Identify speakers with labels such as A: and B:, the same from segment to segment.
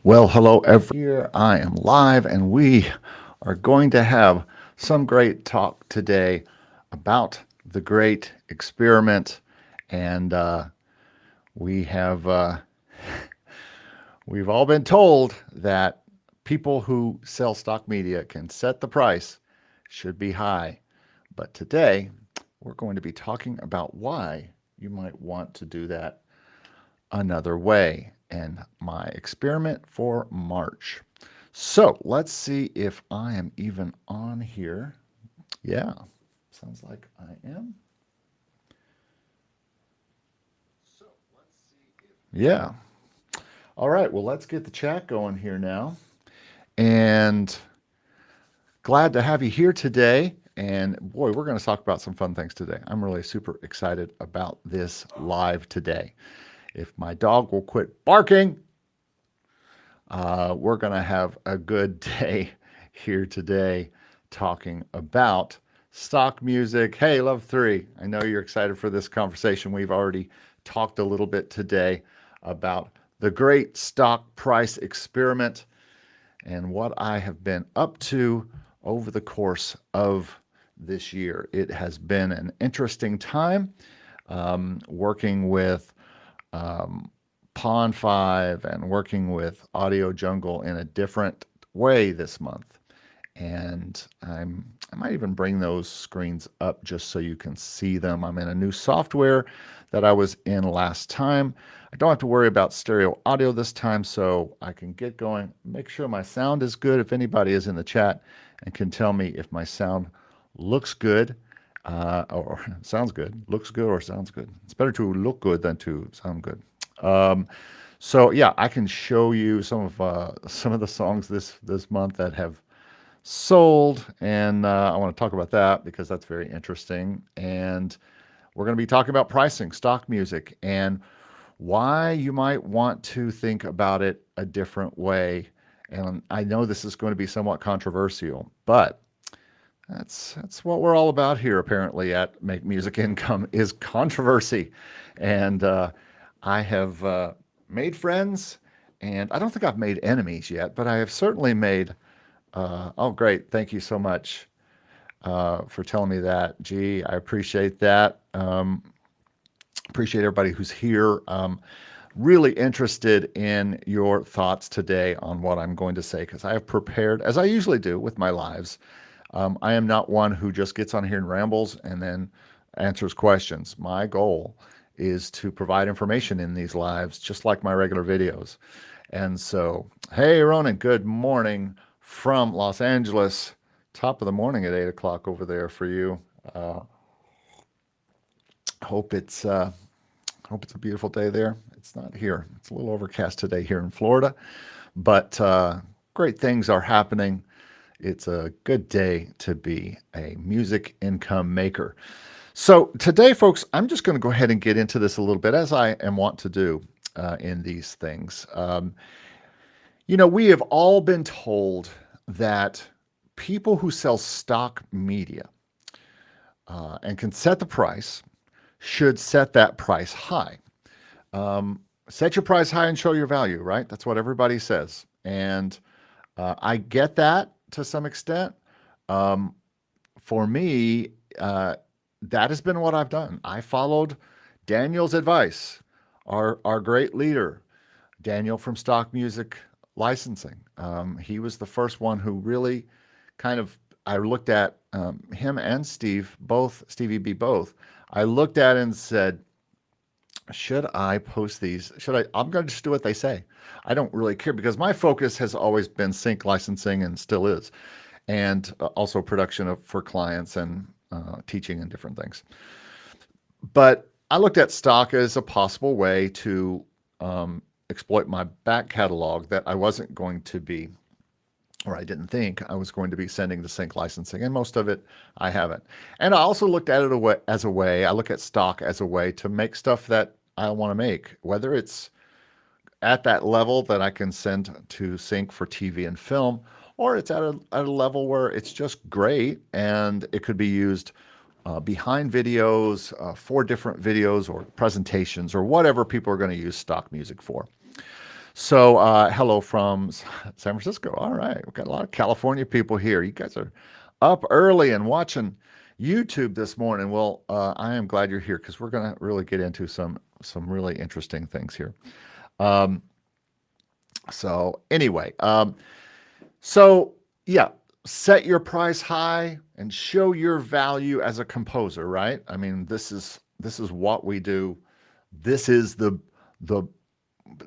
A: Well, hello everyone. Here I am live, and we are going to have some great talk today about the great experiment. And we have we've all been told that people who sell stock media can set the price should be high. But today we're going to be talking about why you might want to do that another way and my experiment for March. So let's see if I am even on here. Yeah, sounds like I am. So let's see if. Yeah. All right, well, let's get the chat going here now. And glad to have you here today. And boy, we're going to talk about some fun things today. I'm really super excited about this live today. If my dog will quit barking, we're going to have a good day here today talking about stock music. Hey, Love 3, I know you're excited for this conversation. We've already talked a little bit today about the great stock price experiment and what I have been up to over the course of this year. It has been an interesting time working with Pond5 and working with AudioJungle in a different way this month. And I might even bring those screens up just so you can see them. I'm in a new software that I was in last time. I don't have to worry about stereo audio this time, so I can get going. Make sure my sound is good. If anybody is in the chat and can tell me if my sound looks good, or sounds good, looks good or sounds good. It's better to look good than to sound good. So yeah, I can show you some of the songs this month that have sold, and I want to talk about that because that's very interesting. And we're going to be talking about pricing, stock music, and why you might want to think about it a different way. And I know this is going to be somewhat controversial, but that's what we're all about here, apparently, at Make Music Income, is controversy. And I have made friends, and I don't think I've made enemies yet, but I have certainly made, oh, great. Thank you so much for telling me that. Gee, I appreciate that. Appreciate everybody who's here. Really interested in your thoughts today on what I'm going to say, because I have prepared, as I usually do with my lives. I am not one who just gets on here and rambles and then answers questions. My goal is to provide information in these lives, just like my regular videos. And so, hey, Ronan, good morning from Los Angeles. Top of the morning at 8 o'clock over there for you. Hope it's a beautiful day there. It's not here. It's a little overcast today here in Florida, but great things are happening. It's a good day to be a music income maker. So today, folks, I'm just going to go ahead and get into this a little bit, as I am wont to do in these things. We have all been told that people who sell stock media and can set the price should set that price high. Set your price high and show your value, right? That's what everybody says. And I get that to some extent. For me, that has been what I've done. I followed Daniel's advice, our great leader, Daniel from Stock Music Licensing. He was the first one who really I looked at him and Stevie B both. I looked at it and said, should I post these? I'm going to just do what they say. I don't really care, because my focus has always been sync licensing, and still is, and also production for clients and teaching and different things. But I looked at stock as a possible way to exploit my back catalog that I wasn't going to be, or I didn't think I was going to be sending to sync licensing, and most of it I haven't. And I also looked at it I look at stock as a way to make stuff that I want to make, whether it's at that level that I can send to sync for TV and film, or it's at a level where it's just great and it could be used behind videos, for different videos or presentations or whatever people are going to use stock music for. So, hello from San Francisco. All right, we've got a lot of California people here. You guys are up early and watching YouTube this morning. Well, I am glad you're here because we're going to really get into some really interesting things here. Um, so anyway, so yeah, set your price high and show your value as a composer, right? I mean, this is what we do. This is the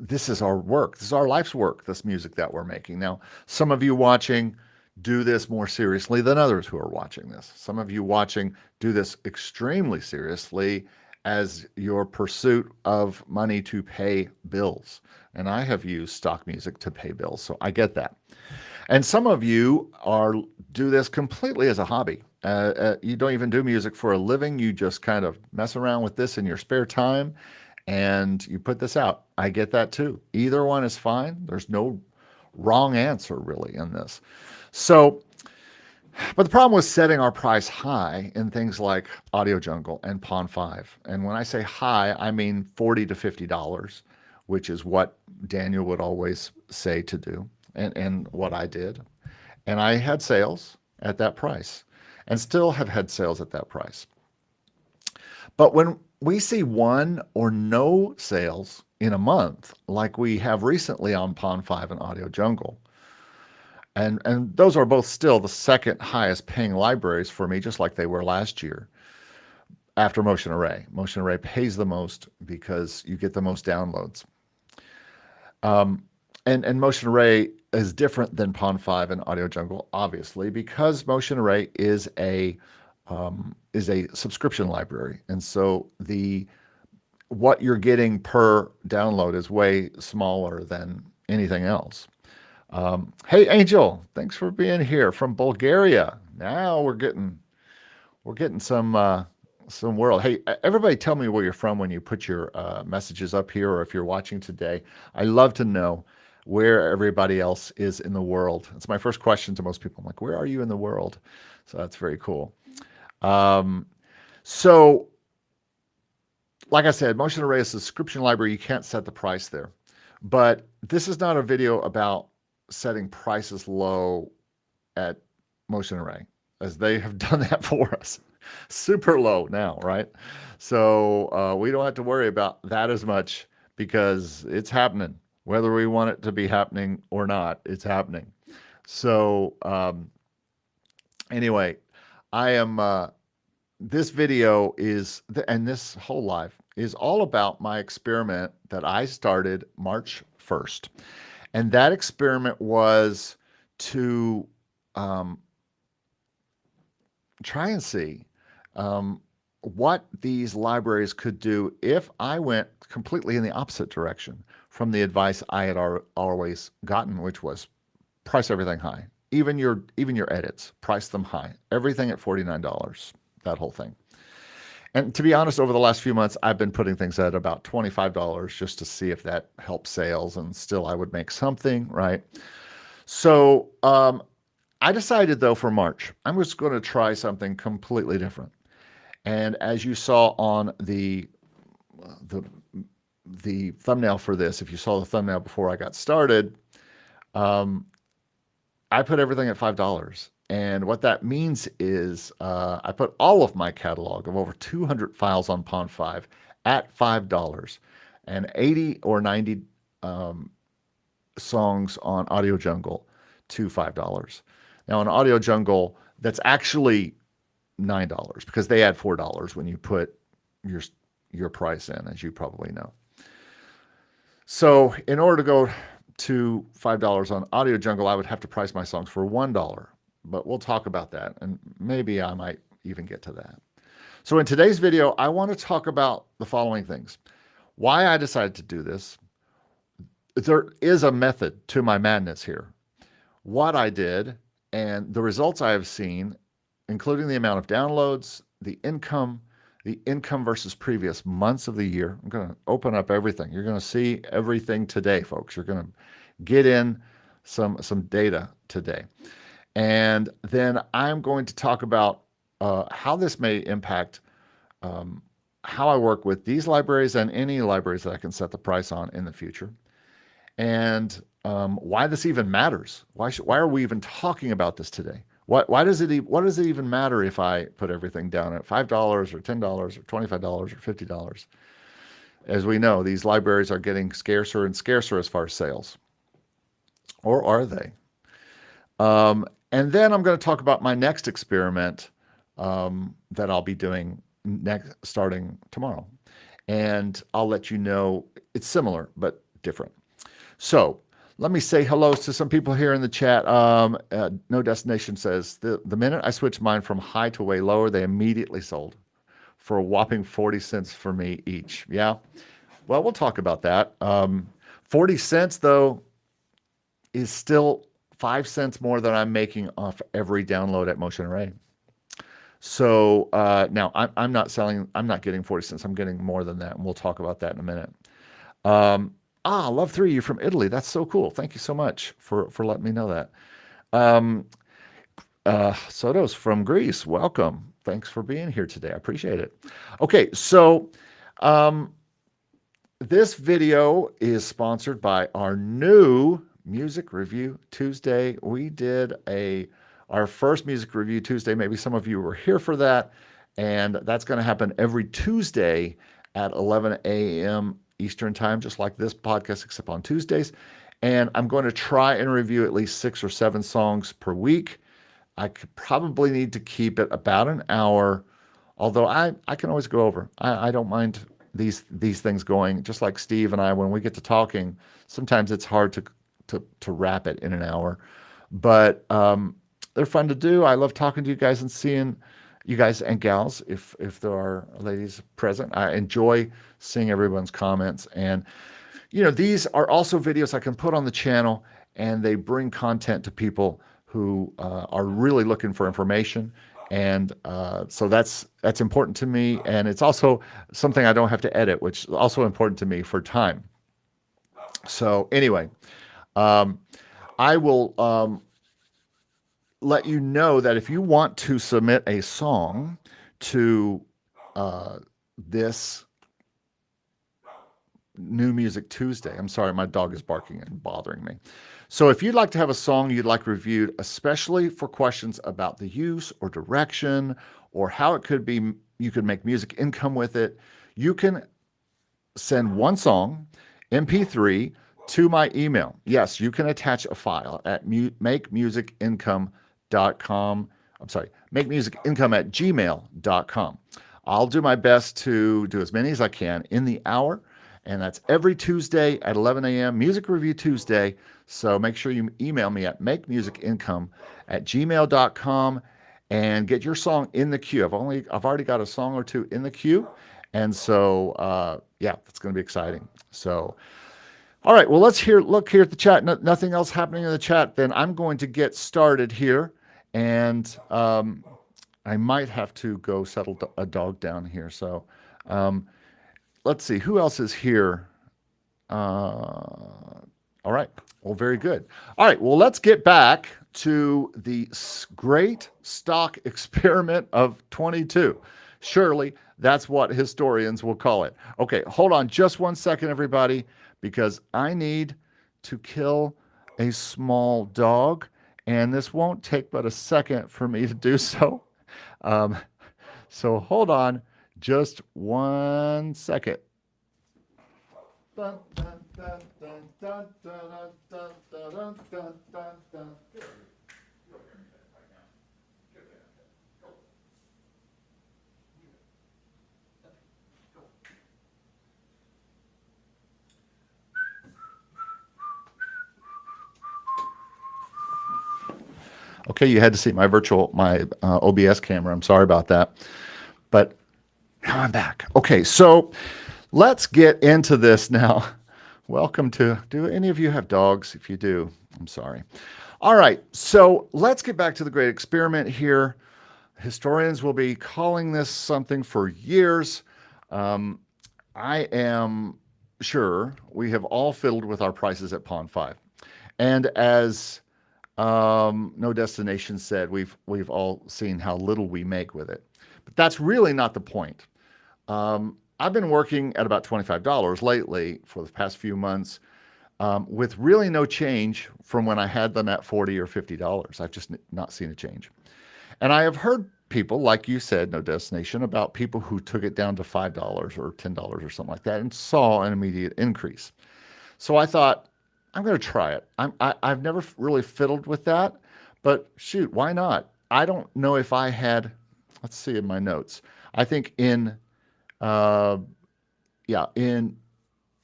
A: this is our work. This is our life's work, this music that we're making. Now, some of you watching do this more seriously than others who are watching this. Some of you watching do this extremely seriously as your pursuit of money to pay bills. And I have used stock music to pay bills, so I get that. And some of you do this completely as a hobby. You don't even do music for a living. You just kind of mess around with this in your spare time and you put this out. I get that too. Either one is fine. There's no wrong answer really in this. So, but the problem with setting our price high in things like AudioJungle and Pond5, and when I say high, I mean $40 to $50, which is what Daniel would always say to do, and what I did. And I had sales at that price and still have had sales at that price. But when we see one or no sales in a month, like we have recently on Pond5 and AudioJungle, and those are both still the second highest paying libraries for me, just like they were last year after Motion Array. Motion Array pays the most because you get the most downloads. And Motion Array is different than Pond5 and AudioJungle, obviously, because Motion Array is a subscription library, and so what you're getting per download is way smaller than anything else. Hey, Angel, thanks for being here from Bulgaria. Now we're getting some world. Hey, everybody, tell me where you're from when you put your messages up here, or if you're watching today. I love to know where everybody else is in the world. It's my first question to most people. I'm like, where are you in the world? So that's very cool. So, like I said, Motion Array is a subscription library. You can't set the price there. But this is not a video about setting prices low at Motion Array, as they have done that for us. Super low now, right? So we don't have to worry about that as much because it's happening. Whether we want it to be happening or not, it's happening. So anyway, I am, this video is, and this whole live is all about my experiment that I started March 1st. And that experiment was to try and see what these libraries could do if I went completely in the opposite direction from the advice I had always gotten, which was price everything high. Even your edits, price them high. Everything at $49, that whole thing. And to be honest, over the last few months, I've been putting things at about $25 just to see if that helps sales, and still I would make something, right? So I decided, though, for March, I'm just going to try something completely different. And as you saw on the thumbnail for this, if you saw the thumbnail before I got started, I put everything at $5. And what that means is I put all of my catalog of over 200 files on Pond5 at $5 and 80 or 90 songs on AudioJungle to $5. Now on AudioJungle, that's actually $9 because they add $4 when you put your price in, as you probably know. So in order to go to $5 on AudioJungle, I would have to price my songs for $1. But we'll talk about that, and maybe I might even get to that. So in today's video, I want to talk about the following things. Why I decided to do this. There is a method to my madness here. What I did and the results I have seen, including the amount of downloads, the income versus previous months of the year. I'm going to open up everything. You're going to see everything today, folks. You're going to get in some data today. And then I'm going to talk about how this may impact how I work with these libraries and any libraries that I can set the price on in the future. and why this even matters. Why are we even talking about this today? Why does it what does it even matter if I put everything down at $5 or $10 or $25 or $50? As we know, these libraries are getting scarcer and scarcer as far as sales. Or are they? And then I'm going to talk about my next experiment that I'll be doing starting tomorrow. And I'll let you know it's similar but different. So let me say hello to some people here in the chat. No Destination says, the minute I switched mine from high to way lower, they immediately sold for a whopping 40 cents for me each. Yeah. Well, we'll talk about that. 40 cents, though, is still 5 cents more than I'm making off every download at Motion Array. So now I'm not getting 40 cents. I'm getting more than that. And we'll talk about that in a minute. Love 3, you're from Italy. That's so cool. Thank you so much for letting me know that. Soto's from Greece. Welcome. Thanks for being here today. I appreciate it. Okay, so this video is sponsored by our new Music Review Tuesday. We did our first Music Review Tuesday. Maybe some of you were here for that. And that's going to happen every Tuesday at 11 a.m. Eastern Time, just like this podcast, except on Tuesdays. And I'm going to try and review at least 6 or 7 songs per week. I could probably need to keep it about an hour, although I can always go over. I don't mind these things going, just like Steve and I, when we get to talking, sometimes it's hard to wrap it in an hour. But they're fun to do. I love talking to you guys and seeing you guys and gals, if there are ladies present. I enjoy seeing everyone's comments. And, these are also videos I can put on the channel, and they bring content to people who are really looking for information. And so that's important to me. And it's also something I don't have to edit, which is also important to me for time. So anyway, I will let you know that if you want to submit a song to this New Music Tuesday. I'm sorry, my dog is barking and bothering me. So if you'd like to have a song you'd like reviewed, especially for questions about the use or direction or how it could be, you could make music income with it, you can send one song, MP3, to my email. Yes, you can attach a file at makemusicincome.com. I'm sorry, makemusicincome@gmail.com. I'll do my best to do as many as I can in the hour. And that's every Tuesday at 11 a.m., Music Review Tuesday. So make sure you email me at makemusicincome@gmail.com and get your song in the queue. I've already got a song or 2 in the queue. And so, that's going to be exciting. So, all right, well, look here at the chat. Nothing else happening in the chat. Then I'm going to get started here. And I might have to go settle a dog down here. So, let's see, who else is here? All right, well, very good. All right, well, let's get back to the great stock experiment of 22. Surely that's what historians will call it. Okay, hold on just one second, everybody, because I need to kill a small dog, and this won't take but a second for me to do so. So hold on just 1 second. Okay, you had to see my OBS camera. I'm sorry about that. But now I'm back. Okay, so let's get into this now. Welcome to, do any of you have dogs? If you do, I'm sorry. All right, so let's get back to the great experiment here. Historians will be calling this something for years. I am sure we have all fiddled with our prices at Pond5. And as No Destination said, we've all seen how little we make with it. But that's really not the point. I've been working at about $25 lately for the past few months. with really no change from when I had them at $40 or $50. I've just not seen a change. And I have heard people, like you said, No Destination, about people who took it down to $5 or $10 or something like that and saw an immediate increase. So I thought, I'm going to try it. I've never really fiddled with that, but shoot, why not? I don't know if I had, let's see in my notes. I think uh, in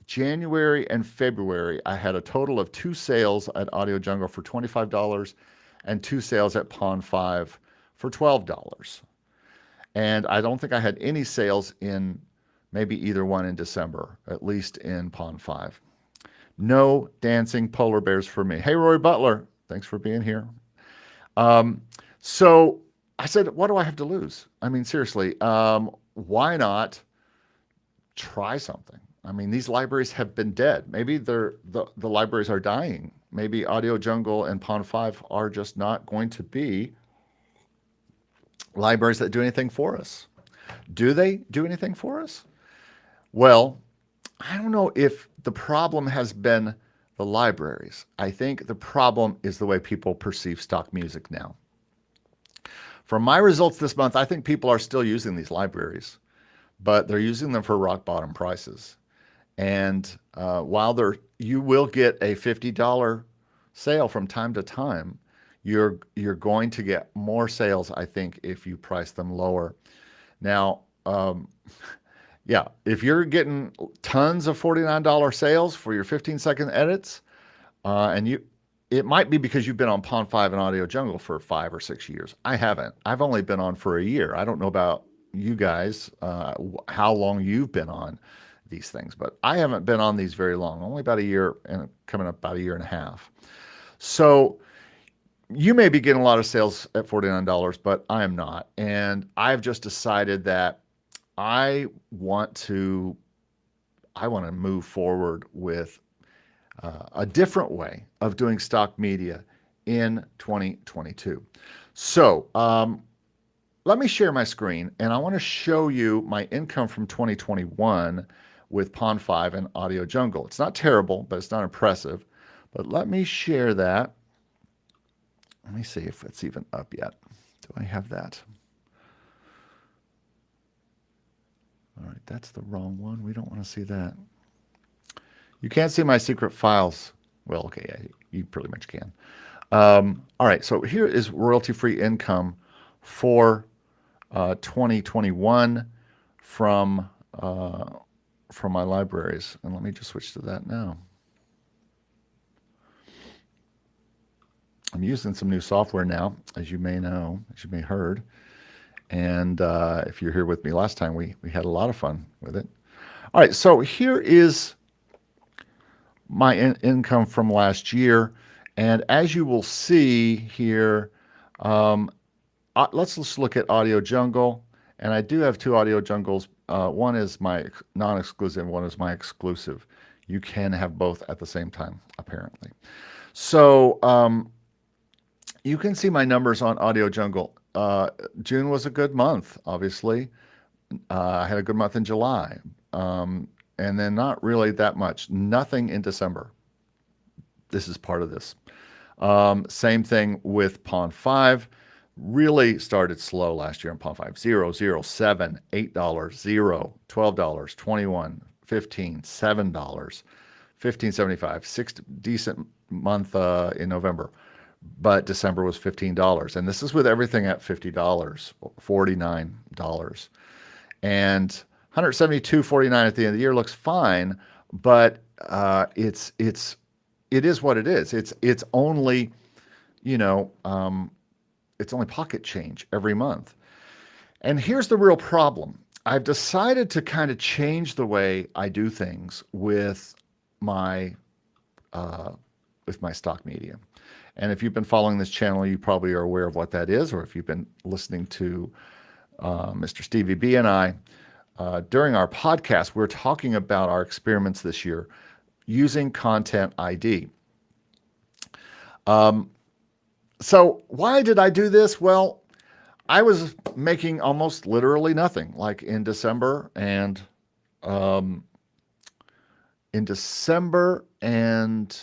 A: January and February, I had a total of 2 sales at AudioJungle for $25 and 2 sales at Pond5 for $12. And I don't think I had any sales in maybe either one in December, at least in Pond5. No dancing polar bears for me. Hey, Roy Butler, thanks for being here. So I said, what do I have to lose? I mean, seriously, why not try something? I mean, these libraries have been dead. Maybe the libraries are dying. Maybe AudioJungle and Pond5 are just not going to be libraries that do anything for us. Do they do anything for us? Well, I don't know if the problem has been the libraries. I think the problem is the way people perceive stock music now. From my results this month, I think people are still using these libraries, but they're using them for rock bottom prices. And while you will get a $50 sale from time to time, you're going to get more sales, I think, if you price them lower. Now, yeah, if you're getting tons of $49 sales for your 15-second edits, it might be because you've been on Pond5 and AudioJungle for 5 or 6 years. I haven't. I've only been on for a year. I don't know about you guys, how long you've been on these things, but I haven't been on these very long, only about a year and coming up about a year and a half. So you may be getting a lot of sales at $49, but I am not. And I've just decided that I want to move forward with a different way of doing stock media in 2022. So let me share my screen, and I want to show you my income from 2021 with Pond5 and AudioJungle. It's not terrible, but it's not impressive. But let me share that. Let me see if it's even up yet. Do I have that? All right, that's the wrong one. We don't want to see that. You can't see my secret files. Well, okay, yeah, you pretty much can. All right, so here is royalty-free income for 2021 from my libraries. And let me just switch to that now. I'm using some new software now, as you may know, as you may have heard. And if you're here with me last time, we had a lot of fun with it. All right, so here is my income from last year. And as you will see here, let's just look at AudioJungle. And I do have 2 AudioJungles. One is my non-exclusive, one is my exclusive. You can have both at the same time, apparently. So you can see my numbers on AudioJungle. June was a good month, obviously. I had a good month in July. And then not really that much. Nothing in December. This is part of this. Same thing with Pond5. Really started slow last year in Pond5. 0, 0, 7, $8, 0, $12, 21, 15, $7, 15.75. 6 decent month in November. But December was $15. And this is with everything at $50, $49. And $172.49 at the end of the year looks fine, but it is what it is. It's only, it's only pocket change every month. And here's the real problem. I've decided to kind of change the way I do things with my stock media. And if you've been following this channel, you probably are aware of what that is, or if you've been listening to Mr. Stevie B and I, during our podcast, we're talking about our experiments this year using Content ID. So why did I do this? Well, I was making almost literally nothing, like in December and and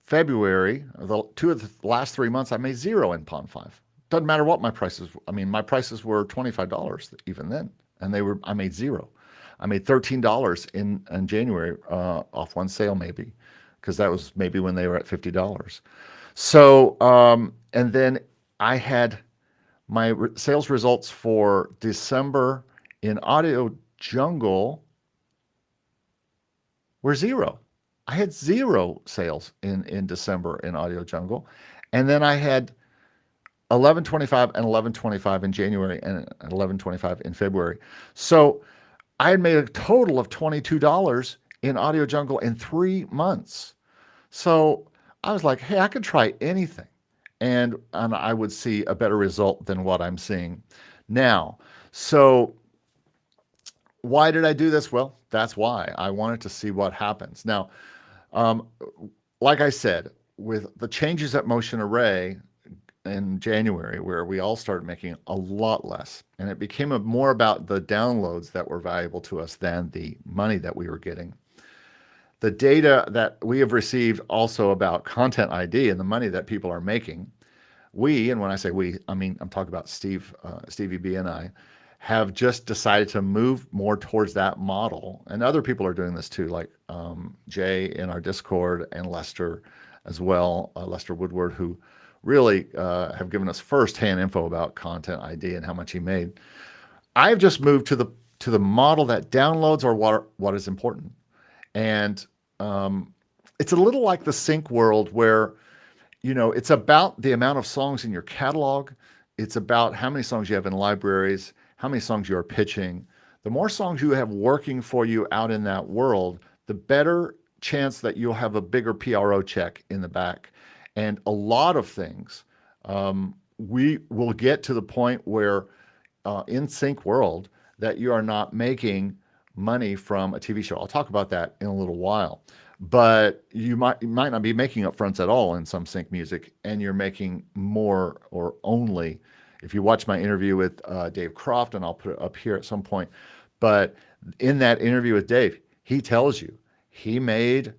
A: February, two of the last 3 months, I made zero in Pond5. Doesn't matter what my prices. I mean, my prices were $25 even then, and I made zero. I made $13 in January off one sale maybe, because that was maybe when they were at $50. So and then I had my sales results for December in AudioJungle were zero. I had zero sales in December in AudioJungle, and then I had 11.25 and 11.25 in January and 11.25 in February. So I had made a total of $22 in AudioJungle in 3 months. So I was like, hey, I could try anything, and I would see a better result than what I'm seeing now. So why did I do this? Well, that's why. I wanted to see what happens. Now, like I said, with the changes at Motion Array in January, where we all started making a lot less, and it became more about the downloads that were valuable to us than the money that we were getting. The data that we have received also about Content ID and the money that people are making, and when I say we, I mean, I'm talking about Stevie B and I, have just decided to move more towards that model. And other people are doing this too, like Jay in our Discord and Lester as well, Lester Woodward, who really have given us firsthand info about Content ID and how much he made. I've just moved to the model that downloads are what is important. And it's a little like the sync world where, it's about the amount of songs in your catalog. It's about how many songs you have in libraries, how many songs you are pitching. The more songs you have working for you out in that world, the better chance that you'll have a bigger PRO check in the back. And a lot of things, we will get to the point where in sync world that you are not making money from a TV show. I'll talk about that in a little while. But you might not be making upfronts at all in some sync music, and you're making more or only. If you watch my interview with Dave Croft, and I'll put it up here at some point, but in that interview with Dave, he tells you he makes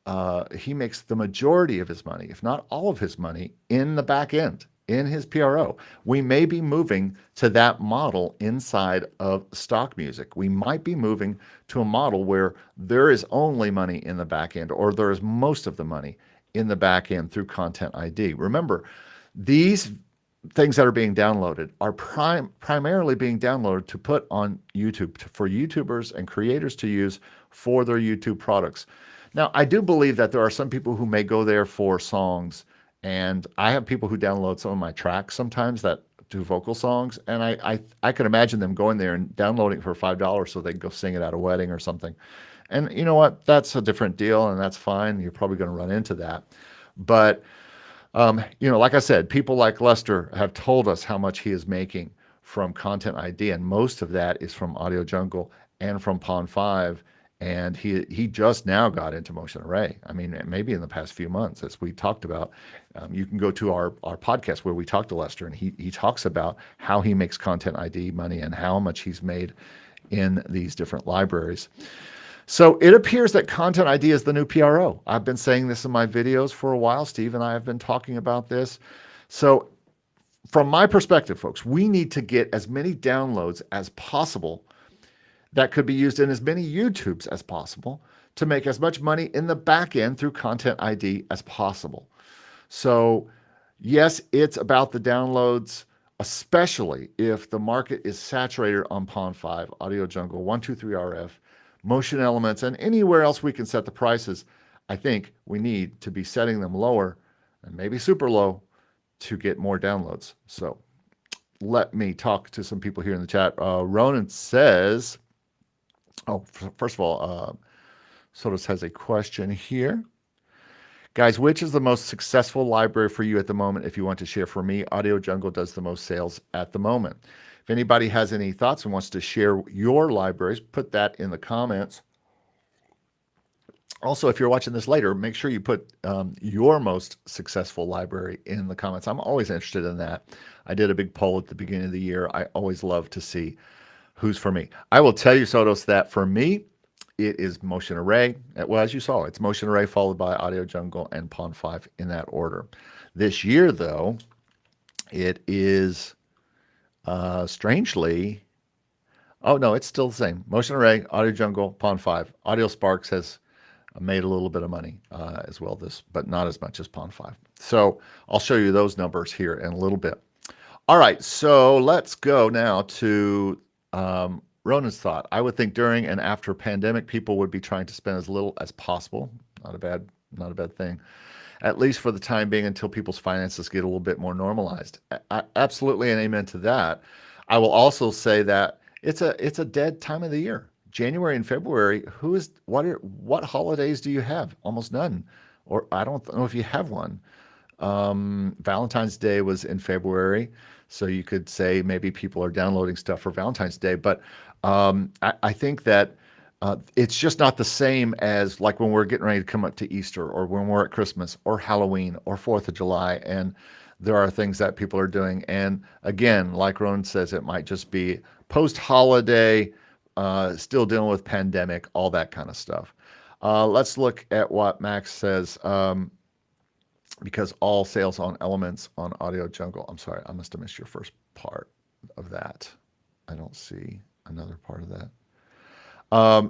A: the majority of his money, if not all of his money, in the back end, in his PRO. We may be moving to that model inside of stock music. We might be moving to a model where there is only money in the back end, or there is most of the money in the back end through Content ID. Remember, these things that are being downloaded are primarily being downloaded to put on YouTube for YouTubers and creators to use for their YouTube products. Now, I do believe that there are some people who may go there for songs, and I have people who download some of my tracks sometimes that do vocal songs, and I can imagine them going there and downloading it for $5 so they can go sing it at a wedding or something. And you know what? That's a different deal, and that's fine. You're probably going to run into that. But like I said, people like Lester have told us how much he is making from Content ID, and most of that is from AudioJungle and from Pond5. And he just now got into Motion Array. I mean, maybe in the past few months, as we talked about. You can go to our podcast where we talk to Lester, and he talks about how he makes Content ID money and how much he's made in these different libraries. So it appears that Content ID is the new PRO. I've been saying this in my videos for a while. Steve and I have been talking about this. So from my perspective, folks, we need to get as many downloads as possible that could be used in as many YouTubes as possible to make as much money in the back end through Content ID as possible. So yes, it's about the downloads, especially if the market is saturated on Pond5, AudioJungle, 123RF, Motion Elements, and anywhere else we can set the prices. I think we need to be setting them lower and maybe super low to get more downloads. So let me talk to some people here in the chat. Ronan says, first of all, Sotos has a question here. Guys, which is the most successful library for you at the moment? If you want to share, for me, AudioJungle does the most sales at the moment. If anybody has any thoughts and wants to share your libraries, put that in the comments. Also, if you're watching this later, make sure you put your most successful library in the comments. I'm always interested in that. I did a big poll at the beginning of the year. I always love to see who's for me. I will tell you, Sotos, that for me, it is Motion Array. Well, as you saw, it's Motion Array followed by AudioJungle and Pond5 in that order. This year, though, it is strangely, oh no, it's still the same. Motion Array, AudioJungle, Pond5. AudioSparks has made a little bit of money as well, but not as much as Pond5. So I'll show you those numbers here in a little bit. All right, so let's go now to Ronan's thought. I would think during and after pandemic, people would be trying to spend as little as possible. Not a bad thing, at least for the time being, until people's finances get a little bit more normalized. Absolutely, and amen to that. I will also say that it's a dead time of the year. January and February, what holidays do you have? Almost none, or I don't know if you have one. Valentine's Day was in February, so you could say maybe people are downloading stuff for Valentine's Day, but I think that it's just not the same as like when we're getting ready to come up to Easter, or when we're at Christmas or Halloween or 4th of July, and there are things that people are doing. And again, like Ronan says, it might just be post-holiday, still dealing with pandemic, all that kind of stuff. Let's look at what Max says. Because all sales on Elements on AudioJungle. I'm sorry, I must have missed your first part of that. I don't see another part of that.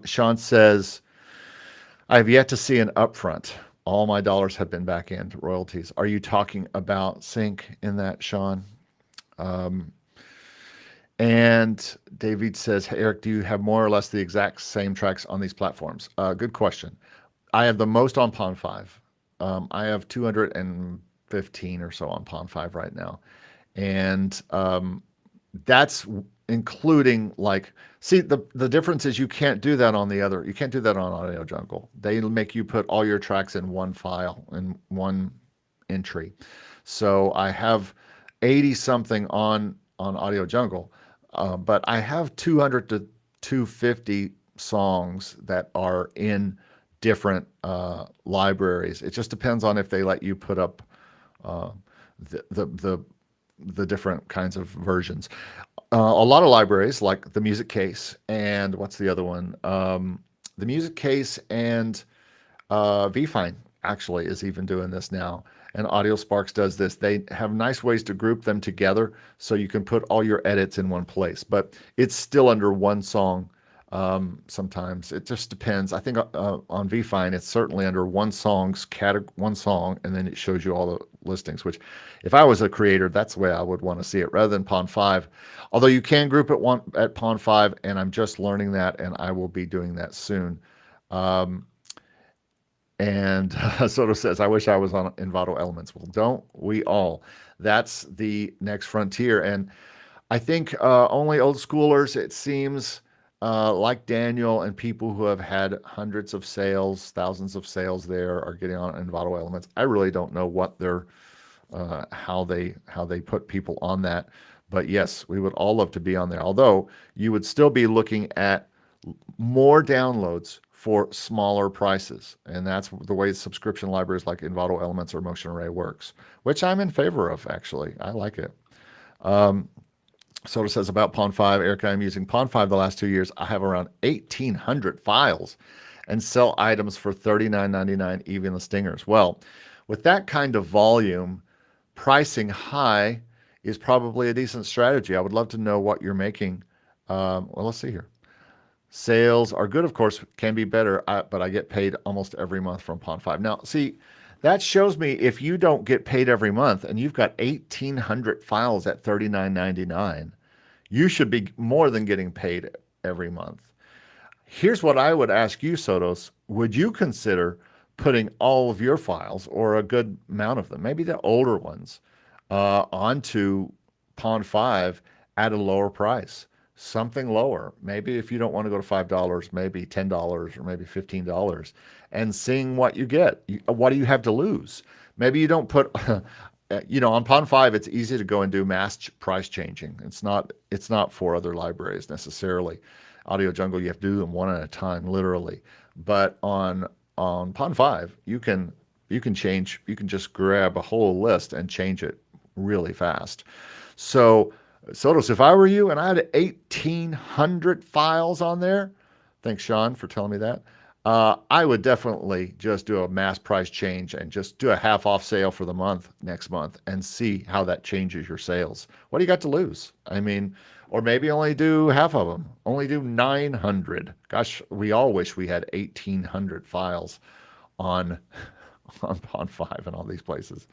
A: Sean says, I have yet to see an upfront. All my dollars have been back end royalties. Are you talking about sync in that, Sean? And David says, hey, Eric, do you have more or less the exact same tracks on these platforms? Good question. I have the most on Pond5. I have 215 or so on Pond5 right now. And that's including see, the difference is you can't do that on you can't do that on AudioJungle. They make you put all your tracks in one file, in one entry. So I have 80 something on AudioJungle, but I have 200 to 250 songs that are in different libraries. It just depends on if they let you put up the different kinds of versions. A lot of libraries, like the Music Case and what's the other one? The Music Case and vFine actually is even doing this now, and AudioSparks does this. They have nice ways to group them together so you can put all your edits in one place, but it's still under one song. Sometimes it just depends. I think on vFine, it's certainly under one song, and then it shows you all the listings, which if I was a creator, that's the way I would want to see it rather than Pond5. Although you can group it at Pond5, and I'm just learning that, and I will be doing that soon. And Soto says, I wish I was on Envato Elements. Well, don't we all? That's the next frontier. And I think only old schoolers, it seems, like Daniel and people who have had hundreds of sales, thousands of sales there, are getting on Envato Elements. I really don't know what they're, how they put people on that. But yes, we would all love to be on there. Although you would still be looking at more downloads for smaller prices. And that's the way subscription libraries like Envato Elements or Motion Array works, which I'm in favor of, actually. I like it. Soto says about Pond5, Eric, I'm using Pond5 the last 2 years. I have around 1,800 files and sell items for $39.99, even the stingers. Well, with that kind of volume, pricing high is probably a decent strategy. I would love to know what you're making. Well, let's see here. Sales are good, of course, can be better, but I get paid almost every month from Pond5. Now, see, that shows me if you don't get paid every month and you've got 1,800 files at $39.99, you should be more than getting paid every month. Here's what I would ask you, Sotos. Would you consider putting all of your files, or a good amount of them, maybe the older ones, onto Pond5 at a lower price? Something lower. Maybe if you don't want to go to $5, maybe $10 or maybe $15, and seeing what you get. What do you have to lose? Maybe you don't put, on Pond5, it's easy to go and do mass price changing. It's not for other libraries necessarily. AudioJungle, you have to do them one at a time, literally. But on Pond5, you can just grab a whole list and change it really fast. So Sotos, if I were you and I had 1,800 files on there, Thanks, Sean, for telling me that. I would definitely just do a mass price change and just do a half off sale for the month next month and see how that changes your sales. What do you got to lose? I mean, or maybe only do half of them, only do 900. Gosh, we all wish we had 1,800 files on on Pond5 and all these places.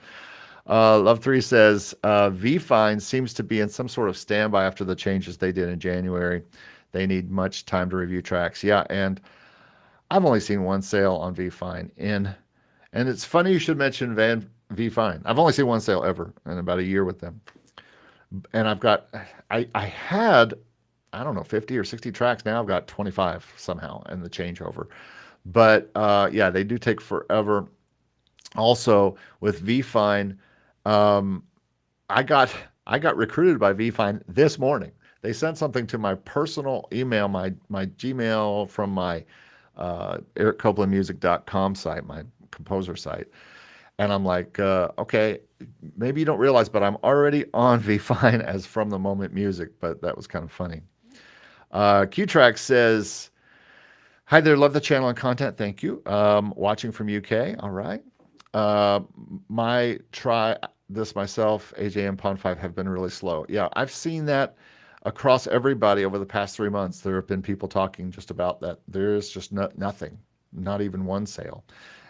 A: Love3 says VFine seems to be in some sort of standby after the changes they did in January. They need much time to review tracks. Yeah, and I've only seen one sale on VFine and it's funny you should mention VFine. I've only seen one sale ever in about a year with them. And I had, I don't know, 50 or 60 tracks. Now I've got 25 somehow in the changeover. But yeah, they do take forever. Also with VFine, I got recruited by VFine this morning. They sent something to my personal email, my Gmail from my ericcopelandmusic.com site, my composer site. And I'm like, okay, maybe you don't realize, but I'm already on VFine as from the moment music, but that was kind of funny. Qtrack says, hi there, love the channel and content. Thank you. Watching from UK. All right. My try this myself, AJ and Pond5 have been really slow. Yeah, I've seen that across everybody over the past 3 months. There have been people talking just about that. There's just nothing, not even one sale.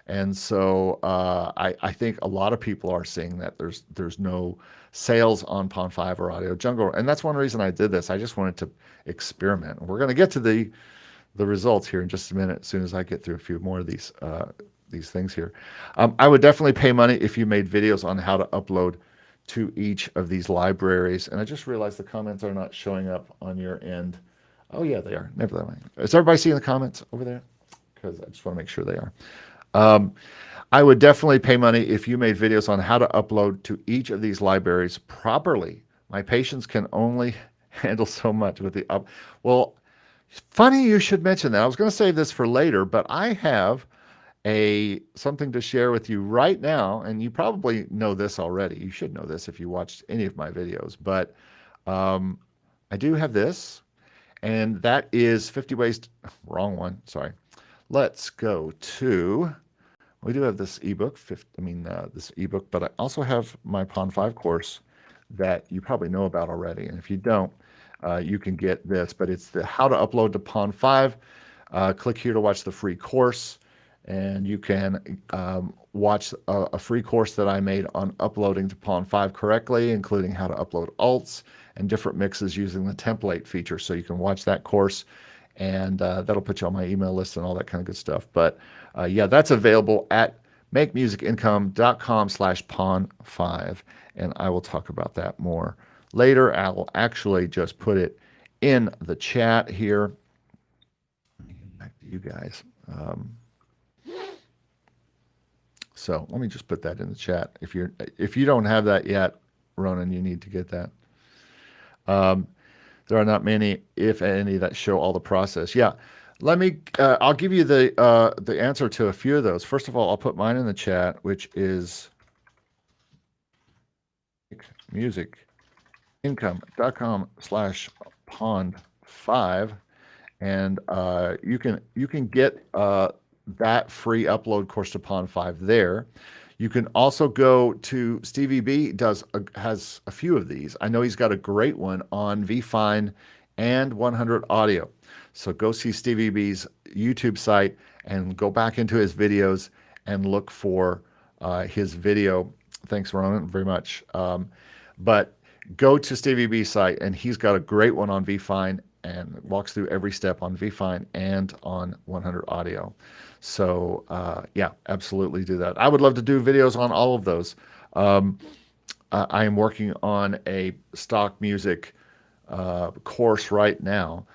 A: And so I think a lot of people are seeing that there's no sales on Pond5 or AudioJungle. And that's one reason I did this. I just wanted to experiment. We're going to get to the results here in just a minute, as soon as I get through a few more of these things here. I would definitely pay money if you made videos on how to upload to each of these libraries. And I just realized the comments are not showing up on your end. Oh yeah, they are. Never mind. Is everybody seeing the comments over there? Because I just want to make sure they are. I would definitely pay money if you made videos on how to upload to each of these libraries properly. My patience can only handle so much with the up. Well, funny you should mention that. I was going to save this for later, but I have something to share with you right now, and you probably know this already. You should know this if you watched any of my videos, but I do have this, and that is 50 ways to, wrong one, sorry. Let's go to, we do have this ebook, this ebook, but I also have my Pond5 course that you probably know about already, and if you don't, you can get this, but it's the how to upload to Pond5. Click here to watch the free course, and you can watch a free course that I made on uploading to Pond5 correctly, including how to upload alts and different mixes using the template feature. So you can watch that course, and that'll put you on my email list and all that kind of good stuff. But yeah, that's available at makemusicincome.com/Pond5, and I will talk about that more later. I will actually just put it in the chat here. Back to you guys. So let me just put that in the chat. If you don't have that yet, Ronan, you need to get that. There are not many, if any, that show all the process. Yeah, let me. I'll give you the answer to a few of those. First of all, I'll put mine in the chat, which is musicincome.com/Pond5, and you can get that free upload course to Pond5 there. You can also go to Stevie B has a few of these. I know he's got a great one on VFine and 100 Audio. So go see Stevie B's YouTube site and go back into his videos and look for his video. Thanks, Ronan, very much. But go to Stevie B's site, and he's got a great one on VFine and walks through every step on VFine and on 100 Audio. So yeah, absolutely do that. I would love to do videos on all of those. I am working on a stock music course right now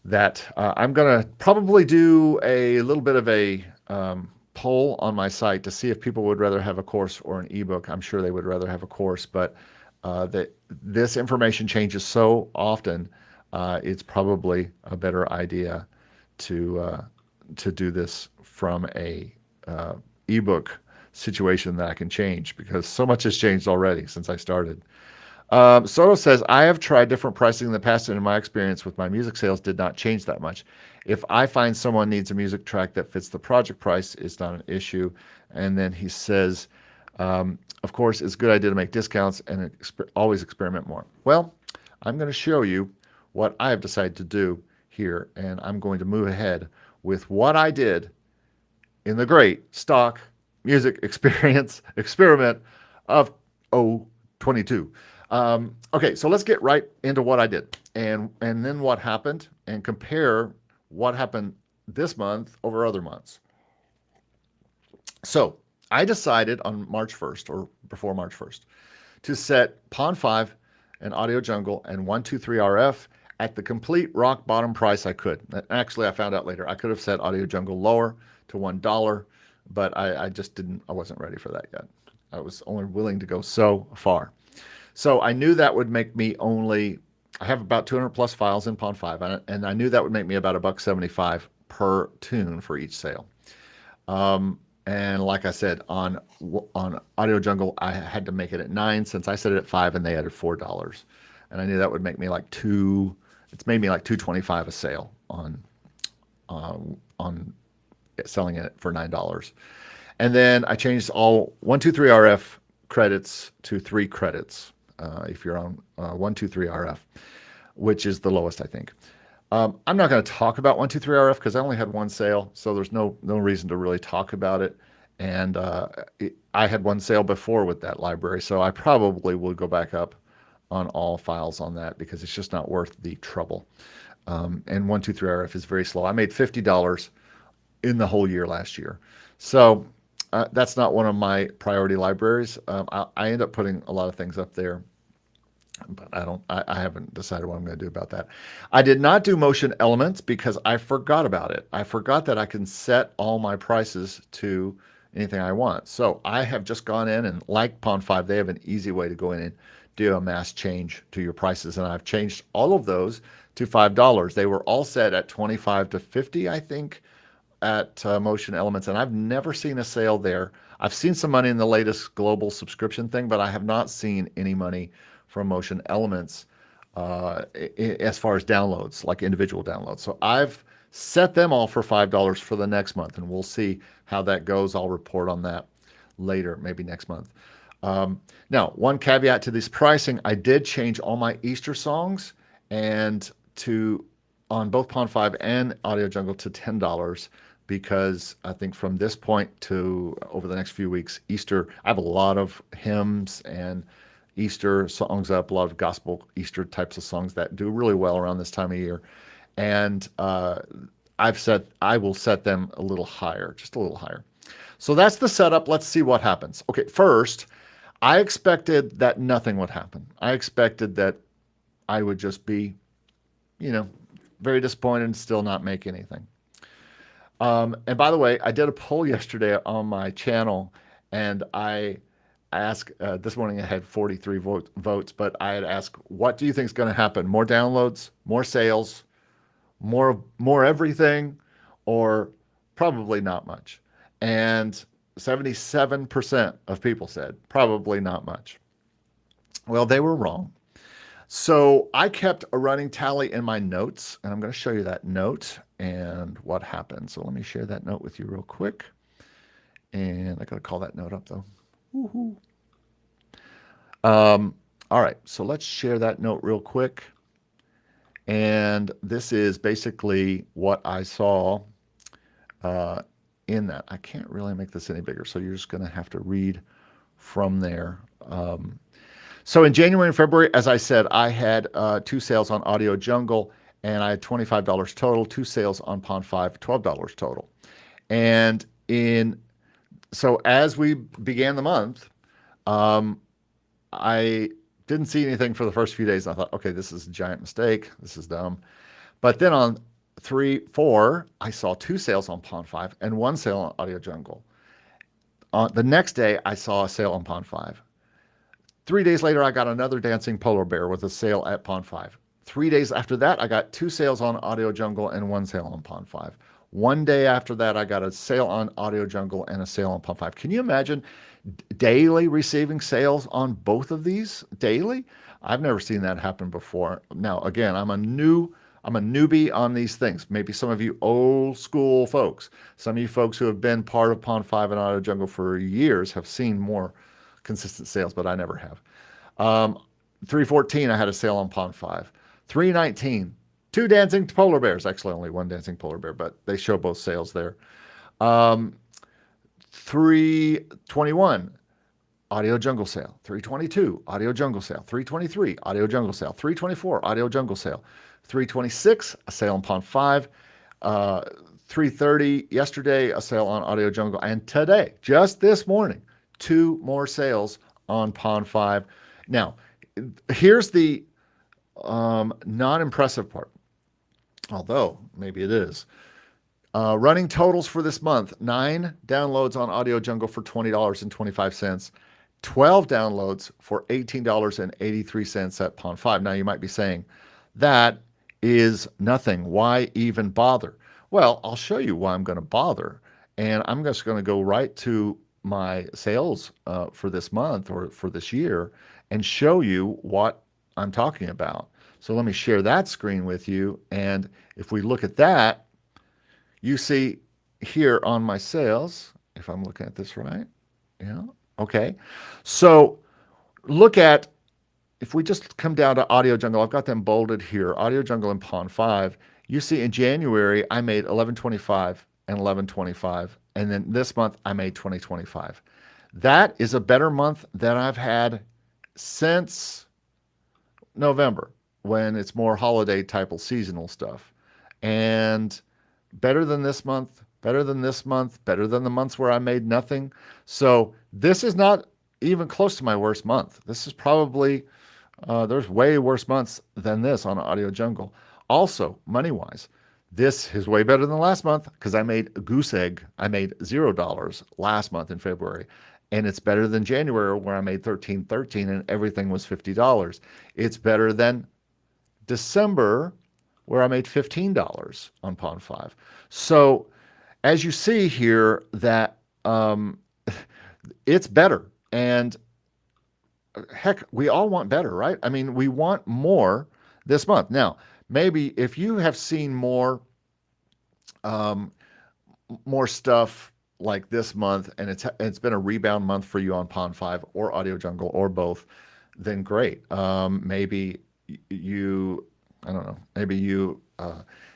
A: that I'm going to probably do a little bit of a poll on my site to see if people would rather have a course or an ebook. I'm sure they would rather have a course, but this information changes so often, it's probably a better idea to do this from a ebook situation that I can change, because so much has changed already since I started. Soto says, I have tried different pricing in the past, and in my experience with my music sales did not change that much. If I find someone needs a music track that fits the project price, it's not an issue. And then he says, of course, it's a good idea to make discounts and always experiment more. Well, I'm going to show you what I have decided to do here, and I'm going to move ahead with what I did in the great stock music experience experiment of 2022. Okay, so let's get right into what I did and then what happened and compare what happened this month over other months. So I decided on March 1st or before March 1st to set Pond5 and AudioJungle and 123RF at the complete rock bottom price I could. Actually, I found out later I could have set AudioJungle lower to $1, but I just didn't. I wasn't ready for that yet. I was only willing to go so far. So I knew that would make me only, I have about 200 plus files in Pond5, and I knew that would make me about $1.75 per tune for each sale. And like I said, on AudioJungle, I had to make it at 9 since I set it at 5 and they added $4. And I knew that would make me like it's made me like $2.25 a sale on selling it for $9. And then I changed all 123RF credits to 3 credits. If you're on 123RF, which is the lowest, I think. I'm not going to talk about 123RF because I only had one sale, so there's no reason to really talk about it. And I had one sale before with that library, so I probably will go back up on all files on that because it's just not worth the trouble. And 123RF is very slow. I made $50 in the whole year last year. So that's not one of my priority libraries. I end up putting a lot of things up there, but I haven't decided what I'm going to do about that. I did not do motion elements because I forgot about it. I forgot that I can set all my prices to anything I want. So I have just gone in and, like Pond5, they have an easy way to go in and do a mass change to your prices. And I've changed all of those to $5. They were all set at 25 to 50, I think, at Motion Elements, and I've never seen a sale there. I've seen some money in the latest global subscription thing, but I have not seen any money from Motion Elements as far as downloads, like individual downloads. So I've set them all for $5 for the next month, and we'll see how that goes. I'll report on that later, maybe next month. Now, one caveat to this pricing, I did change all my Easter songs and on both Pond5 and AudioJungle to $10 because I think from this point to over the next few weeks, Easter, I have a lot of hymns and Easter songs up, a lot of gospel Easter types of songs that do really well around this time of year. And I will set them a little higher, just a little higher. So that's the setup. Let's see what happens. Okay, first, I expected that nothing would happen. I expected that I would just be, very disappointed and still not make anything. And by the way, I did a poll yesterday on my channel, and I asked, this morning I had 43 votes, but I had asked, what do you think is going to happen? More downloads, more sales, more everything, or probably not much? And 77% of people said probably not much. Well, they were wrong. So I kept a running tally in my notes, and I'm going to show you that note and what happened. So let me share that note with you real quick. And I got to call that note up, though. Woohoo. All right, so let's share that note real quick. And this is basically what I saw in that. I can't really make this any bigger, so you're just going to have to read from there. So in January and February, as I said, I had 2 sales on AudioJungle, and I had $25 total, 2 sales on Pond5, $12 total. And so as we began the month, I didn't see anything for the first few days. I thought, okay, this is a giant mistake. This is dumb. But then on 3, 4, I saw 2 sales on Pond5 and 1 sale on AudioJungle. The next day, I saw a sale on Pond5. 3 days later, I got another dancing polar bear with a sale at Pond5. 3 days after that, I got 2 sales on AudioJungle and 1 sale on Pond5. 1 day after that, I got a sale on AudioJungle and a sale on Pond5. Can you imagine daily receiving sales on both of these daily. I've never seen that happen before. Now, again, I'm a newbie on these things. Maybe some of you old school folks, some of you folks who have been part of Pond5 and AudioJungle for years have seen more consistent sales, but I never have. 314, I had a sale on Pond5. 319, two dancing polar bears. Actually, only one dancing polar bear, but they show both sales there. 321, AudioJungle sale. 322, AudioJungle sale. 323, AudioJungle sale. 324, AudioJungle sale. 326, a sale on Pond5. 330, yesterday, a sale on AudioJungle. And today, just this morning, 2 more sales on Pond5. Now, here's the non-impressive part, although maybe it is. Running totals for this month, 9 downloads on AudioJungle for $20.25, 12 downloads for $18.83 at Pond5. Now, you might be saying, that is nothing. Why even bother? Well, I'll show you why I'm going to bother. And I'm just going to go right to my sales for this month or for this year and show you what I'm talking about. So let me share that screen with you. And if we look at that, you see here on my sales, if I'm looking at this right, yeah, okay. So look at, if we just come down to AudioJungle, I've got them bolded here, AudioJungle and Pond5. You see in January, I made $11.25 and $11.25. And then this month, I made $20.25. That is a better month than I've had since November, when it's more holiday type of seasonal stuff. And better than this month, better than this month, better than the months where I made nothing. So this is not even close to my worst month. This is probably, there's way worse months than this on AudioJungle. Also, money-wise, this is way better than last month because I made a goose egg. I made $0 last month in February. And it's better than January where I made $13.13 and everything was $50. It's better than December where I made $15 on Pond5. So as you see here that it's better. And heck, we all want better, right? I mean, we want more this month. Now, maybe if you have seen more stuff like this month, and it's been a rebound month for you on Pond5 or AudioJungle or both, then great. Maybe you, I don't know, maybe you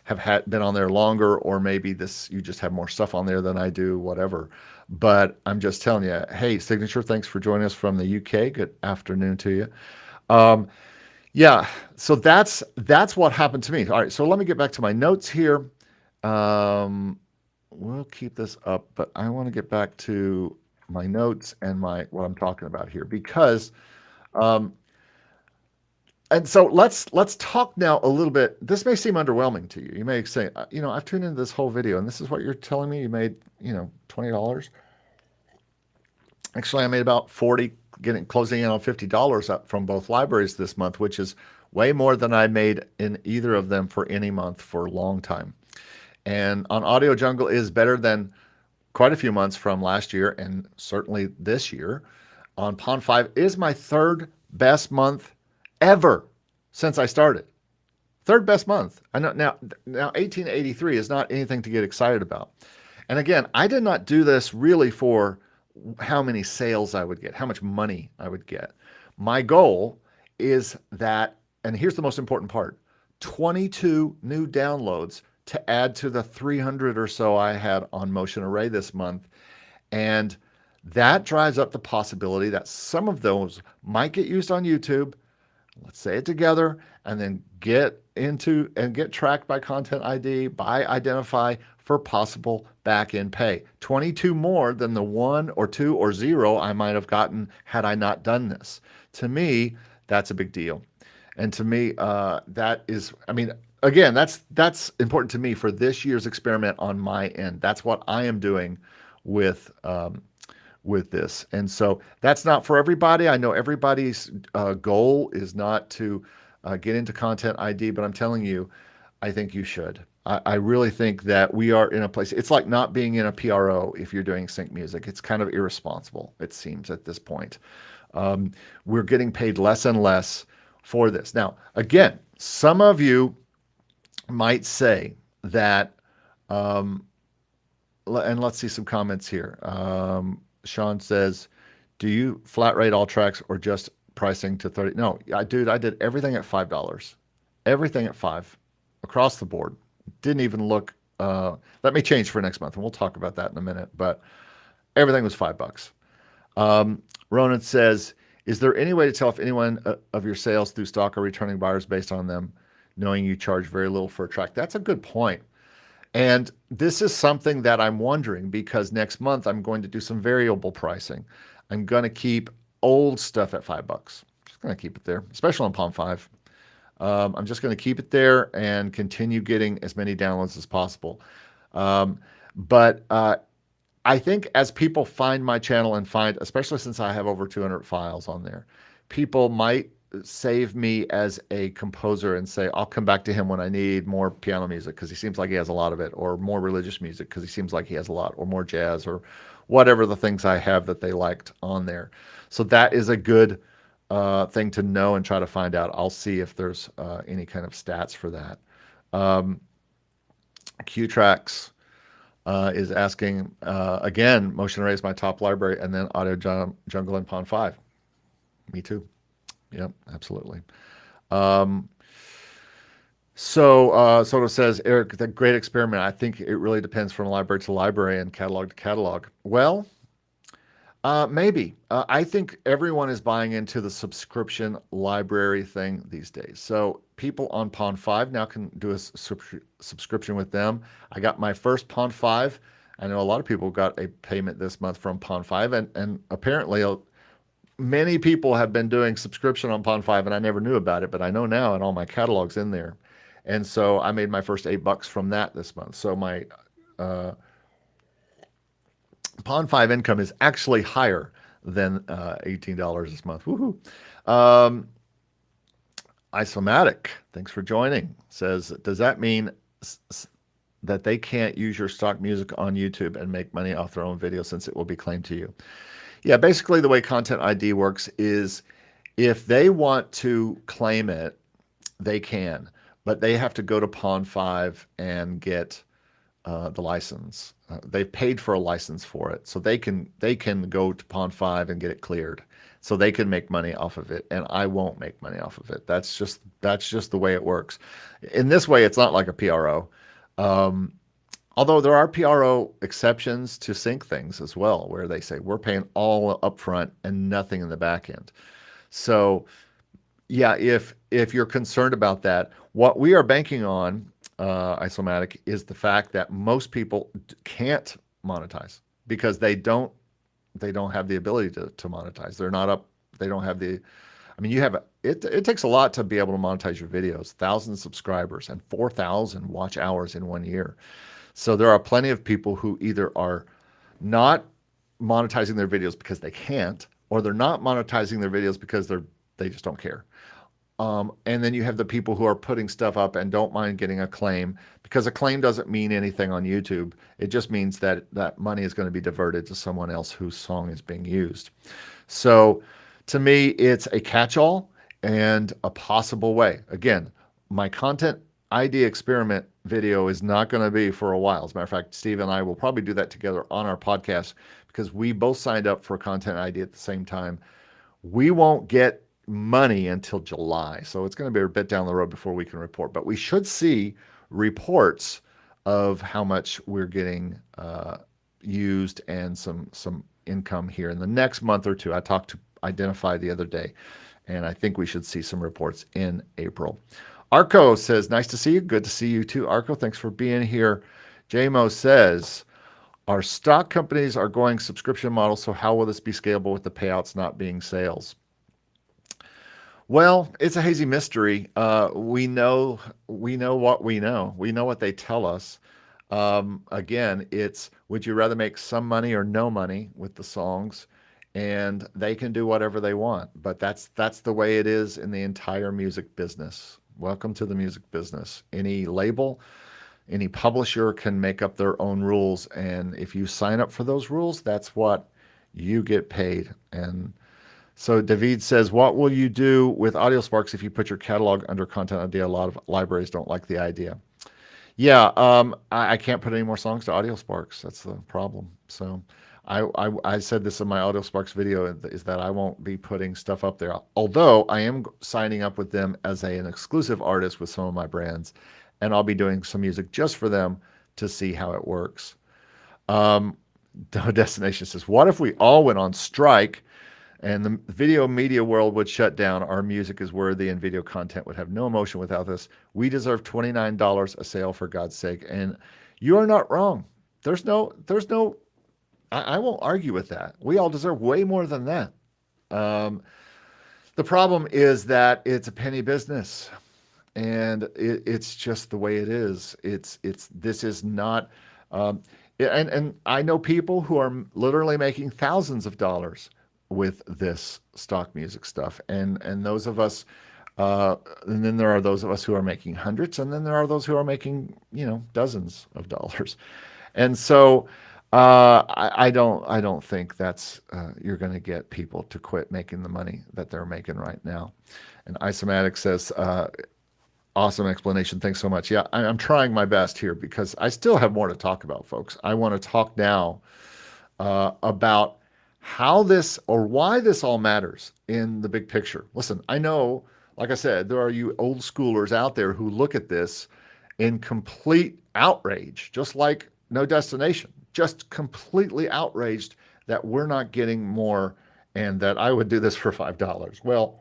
A: have been on there longer, or maybe you just have more stuff on there than I do, whatever. But I'm just telling you, hey, Signature, thanks for joining us from the UK. Good afternoon to you. Yeah, so that's what happened to me. All right, so let me get back to my notes here. We'll keep this up, but I want to get back to my notes and what I'm talking about here, because and so let's talk now a little bit. This may seem underwhelming to you. You may say, I've tuned into this whole video and this is what you're telling me you made, $20. Actually, I made about 40, closing in on $50 up from both libraries this month, which is way more than I made in either of them for any month for a long time. And on AudioJungle is better than quite a few months from last year and certainly this year. On Pond5 is my 3rd best month ever since I started. 3rd best month. I know now 1883 is not anything to get excited about. And again, I did not do this really for how many sales I would get, how much money I would get. My goal is that, and here's the most important part, 22 new downloads to add to the 300 or so I had on Motion Array this month. And that drives up the possibility that some of those might get used on YouTube. Let's say it together, and then get tracked by Content ID, by Identify for possible back-end pay. 22 more than the 1 or 2 or 0 I might have gotten had I not done this. To me, that's a big deal. And to me, that is, again, that's important to me for this year's experiment on my end. That's what I am doing with this. And so that's not for everybody. I know everybody's goal is not to get into Content ID, but I'm telling you, I think you should. I really think that we are in a place, it's like not being in a PRO if you're doing sync music. It's kind of irresponsible, it seems, at this point. Um, we're getting paid less and less for this. Now, again, some of you might say that, um, and let's see some comments here. Sean says, do you flat rate all tracks or just pricing to 30? No, dude, I did everything at $5. Everything at 5 across the board. Didn't even look. Let me change for next month, and we'll talk about that in a minute. But everything was $5. Ronan says, is there any way to tell if anyone of your sales through stock are returning buyers based on them knowing you charge very little for a track? That's a good point. And this is something that I'm wondering because next month I'm going to do some variable pricing. I'm going to keep old stuff at $5. Just going to keep it there, especially on Pond5. I'm just going to keep it there and continue getting as many downloads as possible. But I think as people find my channel and find, especially since I have over 200 files on there, people might save me as a composer and say, I'll come back to him when I need more piano music because he seems like he has a lot of it, or more religious music because he seems like he has a lot, or more jazz, or whatever the things I have that they liked on there. So that is a good thing to know and try to find out. I'll see if there's any kind of stats for that. Q-Tracks is asking, again, Motion Array is my top library, and then AudioJungle and Pond5. Me too. Yep, absolutely. Soto says, Eric, the great experiment. I think it really depends from library to library and catalog to catalog. Well, maybe. I think everyone is buying into the subscription library thing these days. So people on Pond5 now can do a subscription with them. I got my first Pond5. I know a lot of people got a payment this month from Pond5, and apparently many people have been doing subscription on Pond5, and I never knew about it, but I know now, and all my catalog's in there. And so I made my first $8 from that this month. So my Pond5 income is actually higher than $18 this month. Woohoo! Isomatic, thanks for joining, says, does that mean that they can't use your stock music on YouTube and make money off their own video since it will be claimed to you? Yeah, basically the way Content ID works is if they want to claim it, they can, but they have to go to Pond5 and get the license. They've paid for a license for it, so they can go to Pond5 and get it cleared, so they can make money off of it, and I won't make money off of it. That's just the way it works. In this way, it's not like a PRO. Although there are PRO exceptions to sync things as well, where they say we're paying all upfront and nothing in the back end. So yeah, if you're concerned about that, what we are banking on, Isomatic, is the fact that most people can't monetize because they don't have the ability to monetize. They're not up. They don't have the. I mean, it takes a lot to be able to monetize your videos. 1,000 subscribers and 4,000 watch hours in 1 year. So there are plenty of people who either are not monetizing their videos because they can't, or they're not monetizing their videos because they just don't care. And then you have the people who are putting stuff up and don't mind getting a claim, because a claim doesn't mean anything on YouTube. It just means that that money is going to be diverted to someone else whose song is being used. So to me, it's a catch-all and a possible way. Again, my Content ID experiment video is not going to be for a while. As a matter of fact, Steve and I will probably do that together on our podcast because we both signed up for Content ID at the same time. We won't get money until July, so it's going to be a bit down the road before we can report, but we should see reports of how much we're getting used and some income here in the next month or two. I talked to Identify the other day, and I think we should see some reports in April. Arco says, nice to see you. Good to see you too, Arco. Thanks for being here. JMO says, our stock companies are going subscription models, so how will this be scalable with the payouts not being sales? Well, it's a hazy mystery. We know what we know. We know what they tell us. Again, it's, would you rather make some money or no money with the songs? And they can do whatever they want, but that's the way it is in the entire music business. Welcome to the music business. Any label, Any publisher can make up their own rules, and if you sign up for those rules, that's what you get paid. And so David says, what will you do with AudioSparks if you put your catalog under Content ID? A lot of libraries don't like the idea. Yeah, I can't put any more songs to AudioSparks. That's the problem. So I said this in my AudioSparks video, is that I won't be putting stuff up there. Although I am signing up with them as an exclusive artist with some of my brands, and I'll be doing some music just for them to see how it works. Destination says, what if we all went on strike and the video media world would shut down? Our music is worthy and video content would have no emotion without this. We deserve $29 a sale, for God's sake. And you are not wrong. I won't argue with that. We all deserve way more than that. The problem is that it's a penny business, and it's just the way it is. This is not, and I know people who are literally making thousands of dollars with this stock music stuff, and those of us, and then there are those of us who are making hundreds, and then there are those who are making dozens of dollars, and so I don't think that's you're going to get people to quit making the money that they're making right now. And Isomatic says, awesome explanation. Thanks so much. Yeah, I'm trying my best here because I still have more to talk about, folks. I want to talk now about how this or why this all matters in the big picture. Listen, I know, like I said, there are you old schoolers out there who look at this in complete outrage, just like No Destination, just completely outraged that we're not getting more and that I would do this for $5. Well,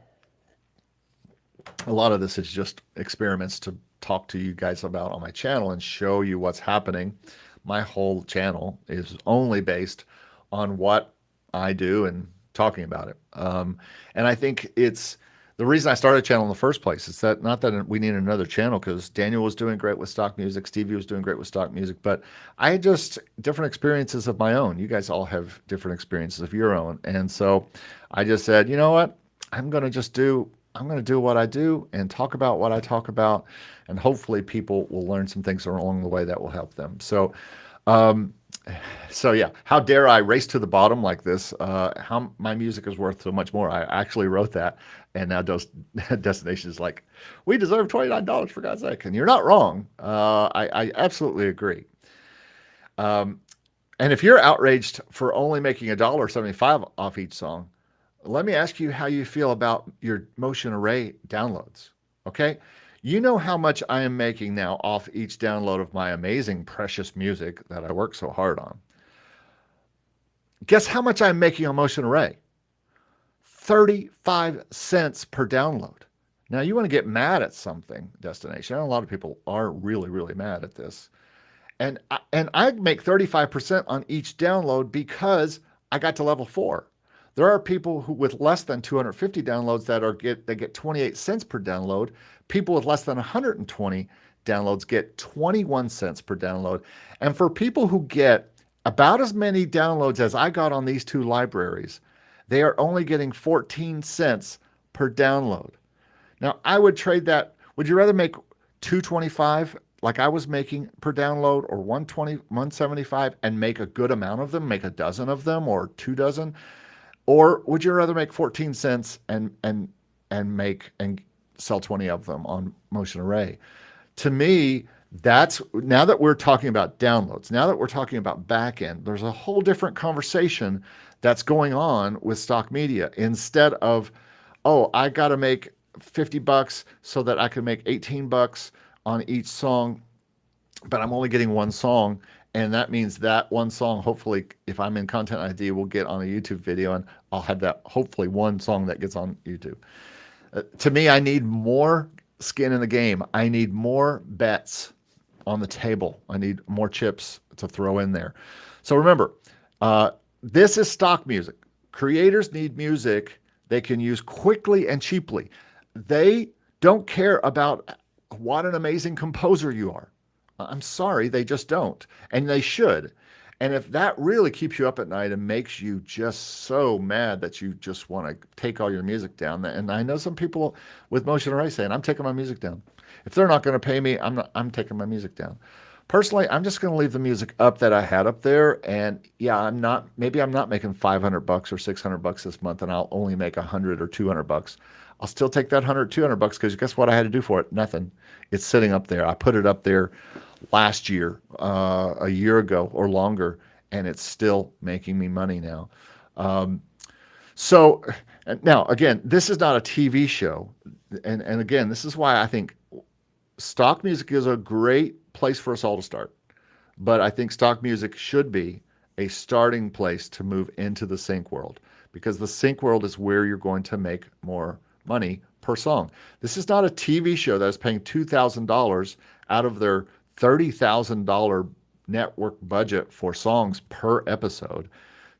A: a lot of this is just experiments to talk to you guys about on my channel and show you what's happening. My whole channel is only based on what I do and talking about it. And I think it's the reason I started a channel in the first place. It's that not that we need another channel, because Daniel was doing great with stock music, Stevie was doing great with stock music, but I had just different experiences of my own. You guys all have different experiences of your own. And so I just said, you know what? I'm going to do what I do and talk about what I talk about, and hopefully people will learn some things along the way that will help them. So yeah, how dare I race to the bottom like this? How my music is worth so much more. I actually wrote that, and now Destination is like, we deserve $29 for God's sake, and you're not wrong. I absolutely agree. And if you're outraged for only making $1.75 off each song, let me ask you how you feel about your Motion Array downloads. Okay. You know how much I am making now off each download of my amazing, precious music that I work so hard on. Guess how much I'm making on Motion Array? 35 cents per download. Now, you want to get mad at something, Destination. A lot of people are really, really mad at this. And I make 35% on each download because I got to level 4. There are people who with less than 250 downloads that get 28 cents per download. People with less than 120 downloads get 21 cents per download. And for people who get about as many downloads as I got on these two libraries, they are only getting 14 cents per download. Now, I would trade that. Would you rather make $2.25 like I was making per download, or $1.20, $1.75 and make a good amount of them, make a dozen of them or 2 dozen? Or would you rather make 14 cents and sell 20 of them on Motion Array? To me, that's, now that we're talking about downloads, now that we're talking about backend, there's a whole different conversation that's going on with stock media. Instead of, oh, I got to make $50 so that I can make $18 on each song, but I'm only getting one song. And that means that one song, hopefully, if I'm in Content ID, will get on a YouTube video, and I'll have that, hopefully, one song that gets on YouTube. To me, I need more skin in the game. I need more bets on the table. I need more chips to throw in there. So remember, this is stock music. Creators need music they can use quickly and cheaply. They don't care about what an amazing composer you are. I'm sorry, they just don't. And they should. And if that really keeps you up at night and makes you just so mad that you just want to take all your music down, and I know some people with Motion Array saying, I'm taking my music down. If they're not going to pay me, I'm taking my music down. Personally, I'm just going to leave the music up that I had up there. And yeah, maybe I'm not making 500 bucks or 600 bucks this month, and I'll only make 100 or 200 bucks. I'll still take that 100, 200 bucks because guess what I had to do for it? Nothing. It's sitting up there. I put it up there last year, a year ago or longer, and it's still making me money now. So now, again, this is not a TV show. And again, this is why I think stock music is a great place for us all to start. But I think stock music should be a starting place to move into the sync world, because the sync world is where you're going to make more money per song. This is not a TV show that is paying $2,000 out of their $30,000 network budget for songs per episode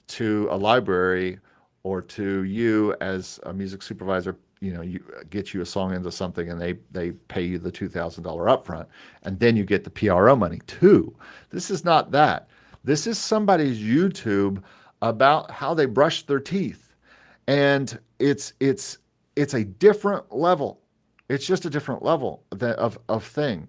A: to a library or to you as a music supervisor. You get you a song into something and they pay you the $2,000 upfront, and then you get the PRO money too. This is not that. This is somebody's YouTube about how they brush their teeth, and it's a different level. It's just a different level of thing.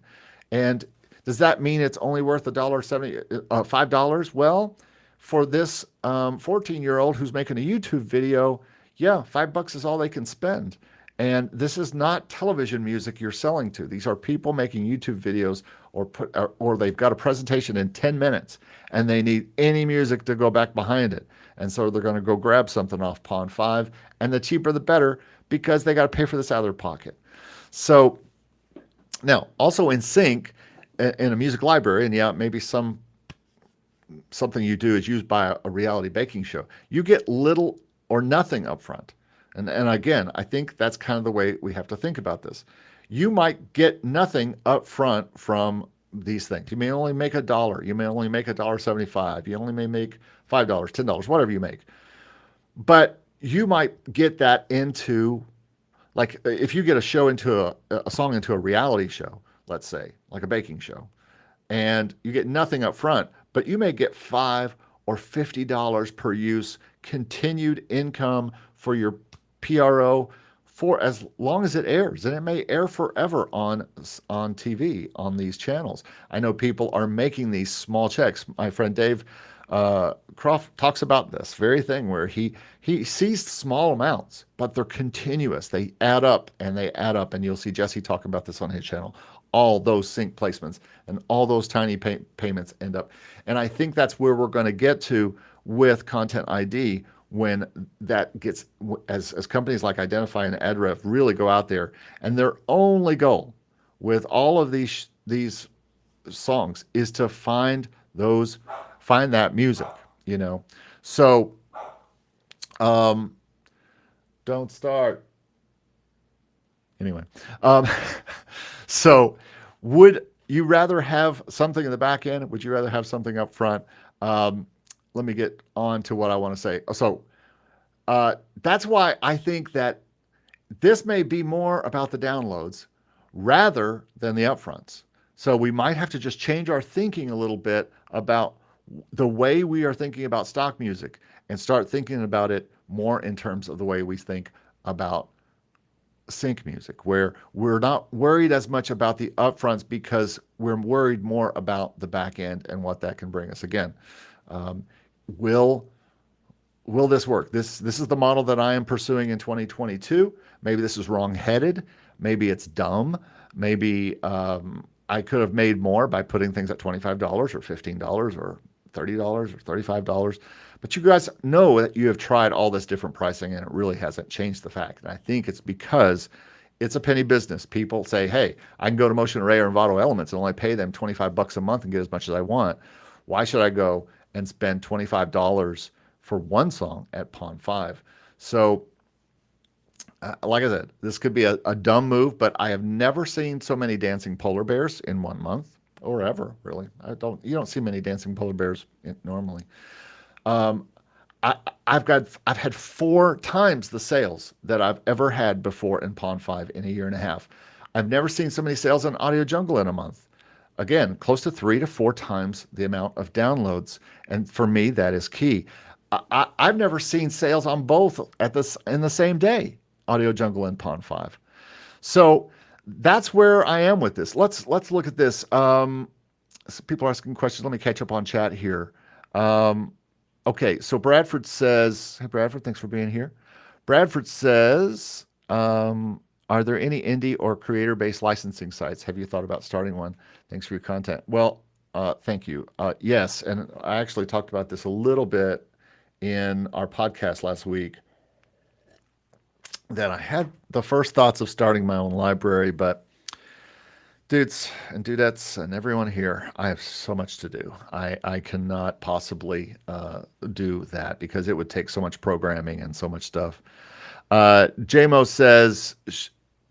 A: And does that mean it's only worth $1.70, $5? Well, for this 14-year-old who's making a YouTube video, yeah, $5 is all they can spend. And this is not television music you're selling to. These are people making YouTube videos, or they've got a presentation in 10 minutes and they need any music to go back behind it. And so they're going to go grab something off Pond5, and the cheaper the better, because they got to pay for this out of their pocket. So now, also in sync, in a music library, and yeah, maybe something you do is used by a reality baking show, you get little or nothing up front. And again, I think that's kind of the way we have to think about this. You might get nothing up front from these things. You may only make $1. You may only make $1.75. You only may make $5, $10, whatever you make. But you might get that into, like, if you get a song into a reality show, let's say, like a baking show, and you get nothing up front, but you may get $5 or $50 per use, continued income for your PRO for as long as it airs. And it may air forever on TV, on these channels. I know people are making these small checks. My friend Dave Croft talks about this very thing, where he sees small amounts, but they're continuous. They add up and they add up. And you'll see Jesse talk about this on his channel. All those sync placements and all those tiny payments end up. And I think that's where we're going to get to with Content ID, when that gets, as companies like Identify and AdRev really go out there, and their only goal with all of these songs is to find that music, So don't start. Anyway, so would you rather have something in the back end? Would you rather have something up front? Let me get on to what I want to say. So that's why I think that this may be more about the downloads rather than the upfronts. So we might have to just change our thinking a little bit about the way we are thinking about stock music, and start thinking about it more in terms of the way we think about sync music, where we're not worried as much about the upfronts because we're worried more about the back end and what that can bring us. Again, will this work? This is the model that I am pursuing in 2022. Maybe this is wrong-headed. Maybe it's dumb. Maybe I could have made more by putting things at $25 or $15 or $30 or $35. But you guys know that you have tried all this different pricing, and it really hasn't changed the fact. And I think it's because it's a penny business. People say, hey, I can go to Motion Array or Envato Elements and only pay them $25 a month and get as much as I want. Why should I go and spend $25 for one song at Pond5? So like I said, this could be a dumb move, but I have never seen so many dancing polar bears in 1 month, or ever, really. You don't see many dancing polar bears normally. I've had 4 times the sales that I've ever had before in Pond5 in a year and a half. I've never seen so many sales on AudioJungle in a month. Again, close to 3 to 4 times the amount of downloads. And for me, that is key. I've never seen sales on both in the same day, AudioJungle and Pond5. So that's where I am with this. Let's look at this. People are asking questions. Let me catch up on chat here. Um, okay, so Bradford says, "Hey Bradford, thanks for being here." Bradford says, "Are there any indie or creator-based licensing sites? Have you thought about starting one? Thanks for your content." Well, thank you. Yes, and I actually talked about this a little bit in our podcast last week. That I had the first thoughts of starting my own library, but dudes and dudettes and everyone here, I have so much to do. I cannot possibly do that because it would take so much programming and so much stuff. JMO says,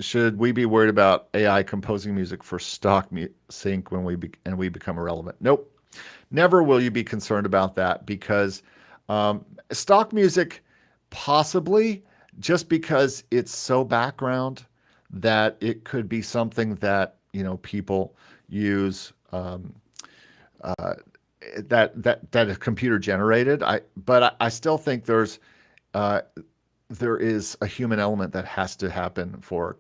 A: should we be worried about AI composing music for stock sync when we become irrelevant? Nope. Never will you be concerned about that because stock music, possibly, just because it's so background that it could be something that people use that is computer generated. But I still think uh, there is a human element that has to happen for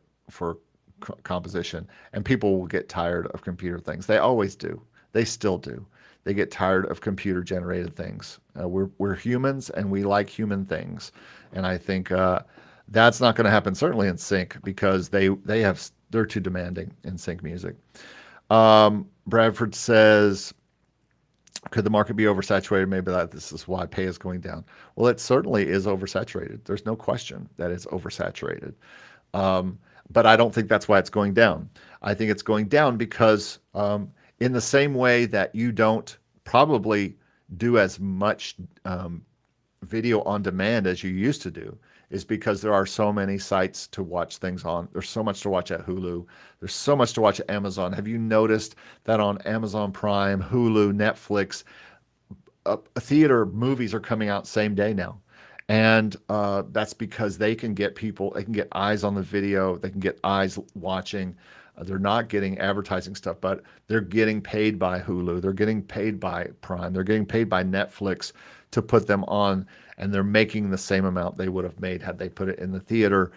A: composition, and people will get tired of computer things. They always do. They still do. They get tired of computer generated things. We're humans and we like human things, and I think that's not going to happen certainly in sync because they're too demanding in sync music. Bradford says, could the market be oversaturated? Maybe this is why pay is going down. Well, it certainly is oversaturated. There's no question that it's oversaturated. But I don't think that's why it's going down. I think it's going down because in the same way that you don't probably do as much video on demand as you used to do, is because there are so many sites to watch things on. There's so much to watch at Hulu. There's so much to watch at Amazon. Have you noticed that on Amazon Prime, Hulu, Netflix, theater movies are coming out same day now? And that's because they can get eyes on the video, they can get eyes watching. They're not getting advertising stuff, but they're getting paid by Hulu. They're getting paid by Prime. They're getting paid by Netflix to put them on, and they're making the same amount they would have made had they put it in the theater.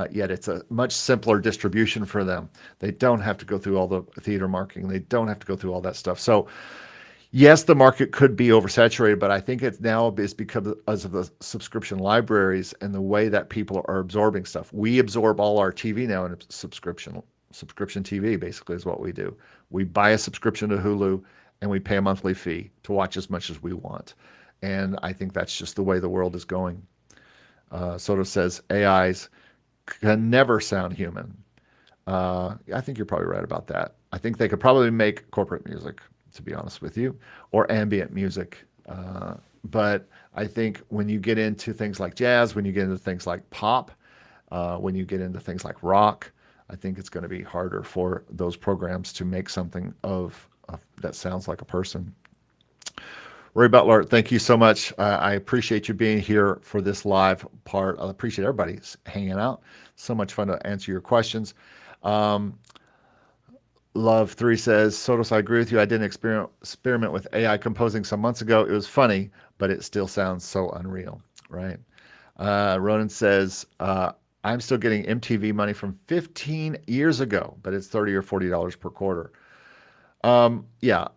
A: Yet it's a much simpler distribution for them. They don't have to go through all the theater marketing. They don't have to go through all that stuff. So yes, the market could be oversaturated, but I think it's now is because of the subscription libraries and the way that people are absorbing stuff. We absorb all our TV now in a subscription TV basically is what we do. We buy a subscription to Hulu and we pay a monthly fee to watch as much as we want. And I think that's just the way the world is going. Soto says AIs can never sound human. I think you're probably right about that. I think they could probably make corporate music, to be honest with you, or ambient music. But I think when you get into things like jazz, when you get into things like pop, when you get into things like rock, I think it's going to be harder for those programs to make something that sounds like a person. Roy Butler, thank you so much. I appreciate you being here for this live part. I appreciate everybody hanging out. So much fun to answer your questions. Love3 says, Sotos, I agree with you. I did an experiment with AI composing some months ago. It was funny, but it still sounds so unreal, right? Ronan says, I'm still getting MTV money from 15 years ago, but it's $30 or $40 per quarter. Yeah,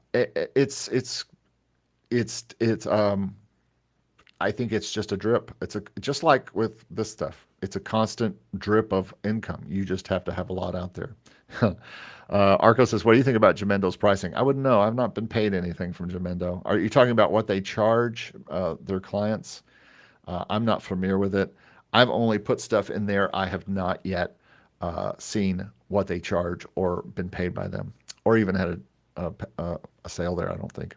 A: I think it's just a drip. Just like with this stuff, it's a constant drip of income. You just have to have a lot out there. Arco says, what do you think about Gemendo's pricing? I wouldn't know. I've not been paid anything from Gemendo. Are you talking about what they charge their clients? I'm not familiar with it. I've only put stuff in there. I have not yet seen what they charge or been paid by them, or even had a sale there, I don't think.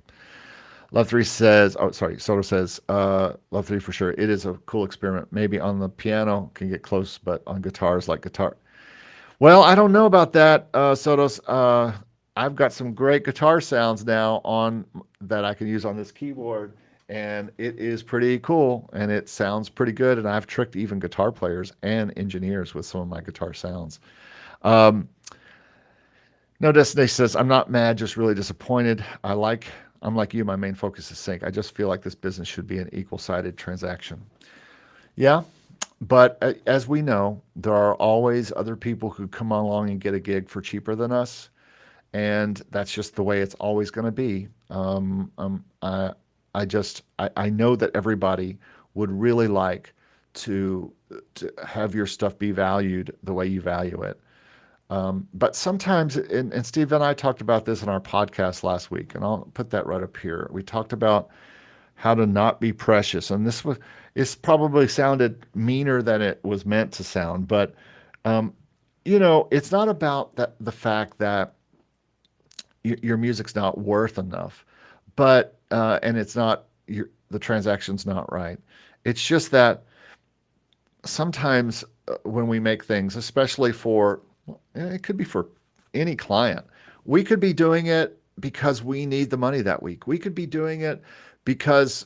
A: Love3 says, Soto says, Love3 for sure. It is a cool experiment. Maybe on the piano can get close, but on guitars like guitar. Well, I don't know about that, Sotos. I've got some great guitar sounds now that I can use on this keyboard, and it is pretty cool, and it sounds pretty good, and I've tricked even guitar players and engineers with some of my guitar sounds. No Destination says, I'm not mad, just really disappointed. I'm like you, my main focus is sync. I just feel like this business should be an equal-sided transaction. Yeah, but as we know, there are always other people who come along and get a gig for cheaper than us. and that's just the way it's always going to be. I know that everybody would really like to to have your stuff be valued the way you value it. But sometimes, and Steve and I talked about this in our podcast last week, and I'll put that right up here. We talked about how to not be precious, and it's probably sounded meaner than it was meant to sound, but um, it's not about the fact that your music's not worth enough, but and it's not the transaction's not right. It's just that sometimes when we make things, especially for it could be for any client, we could be doing it because we need the money that week. We could be doing it because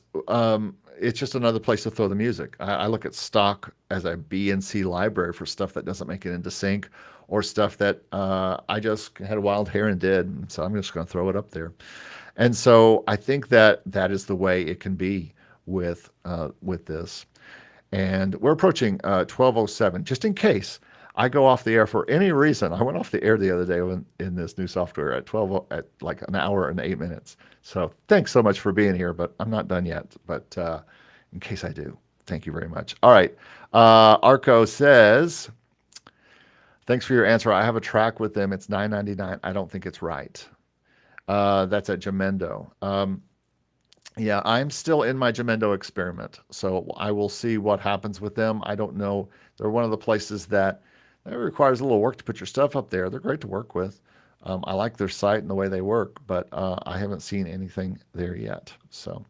A: it's just another place to throw the music. I look at stock as a B and C library for stuff that doesn't make it into sync or stuff that I just had a wild hair and did. And so I'm just going to throw it up there. And so I think that that is the way it can be with this. And we're approaching 12:07. Just in case I go off the air for any reason, I went off the air the other day in this new software at 12 at like an hour and 8 minutes. So thanks so much for being here, but I'm not done yet. But in case I do, thank you very much. All right. Arco says, thanks for your answer. I have a track with them. It's $9.99. I don't think it's right. That's at Jamendo. Yeah, I'm still in my Jamendo experiment, so I will see what happens with them. I don't know. They're one of the places that it requires a little work to put your stuff up there. They're great to work with. I like their site and the way they work, but I haven't seen anything there yet. So,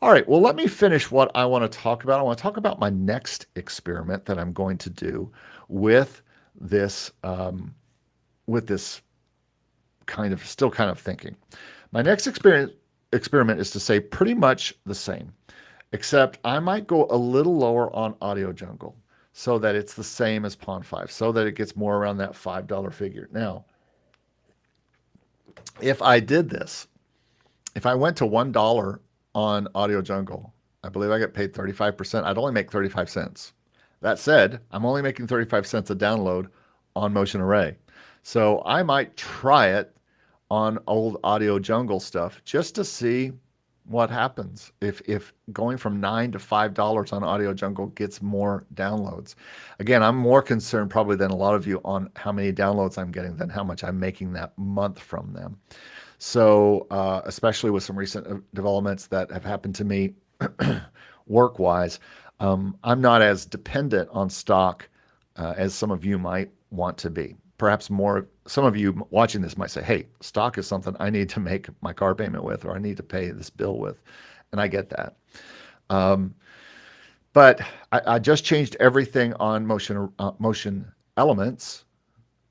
A: all right. Well, let me finish what I want to talk about. I want to talk about my next experiment that I'm going to do with this with this kind of thinking. My next experiment is to say pretty much the same, except I might go a little lower on AudioJungle so that it's the same as Pond5, so that it gets more around that $5 figure. Now, if I did this, if I went to $1 on AudioJungle, I believe I get paid 35%. I'd only make 35 cents. That said, I'm only making 35 cents a download on Motion Array. So I might try it on old AudioJungle stuff just to see what happens if going from $9 to $5 on AudioJungle gets more downloads. Again, I'm more concerned probably than a lot of you on how many downloads I'm getting than how much I'm making that month from them. So especially with some recent developments that have happened to me work-wise, I'm not as dependent on stock as some of you might want to be. Perhaps more, some of you watching this might say, hey, stock is something I need to make my car payment with, or I need to pay this bill with. And I get that. But I just changed everything on Motion Elements.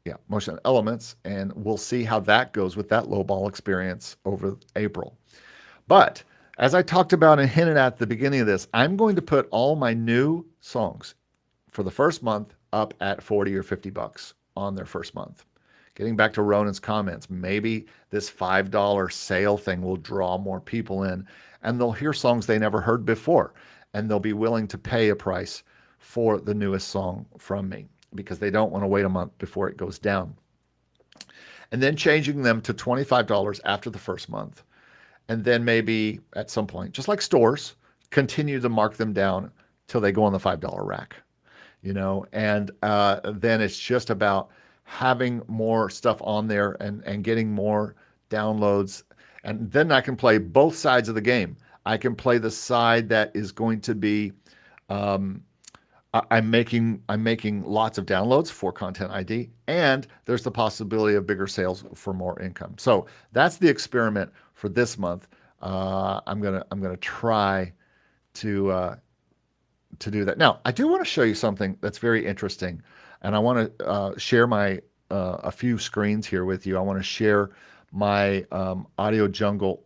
A: Yeah, Motion Elements. And we'll see how that goes with that lowball experience over April. But as I talked about and hinted at the beginning of this, I'm going to put all my new songs for the first month up at 40 or 50 bucks on their first month. Getting back to Ronan's comments, maybe this $5 sale thing will draw more people in and they'll hear songs they never heard before and they'll be willing to pay a price for the newest song from me because they don't want to wait a month before it goes down. And then changing them to $25 after the first month. And then maybe at some point, just like stores, continue to mark them down till they go on the $5 rack. And then it's just about having more stuff on there and getting more downloads. And then I can play both sides of the game. I can play the side that is going to be, I'm making lots of downloads for Content ID, and there's the possibility of bigger sales for more income. So that's the experiment for this month. I'm gonna try to do that. Now, I do want to show you something that's very interesting, and I want to share my a few screens here with you. I want to share my AudioJungle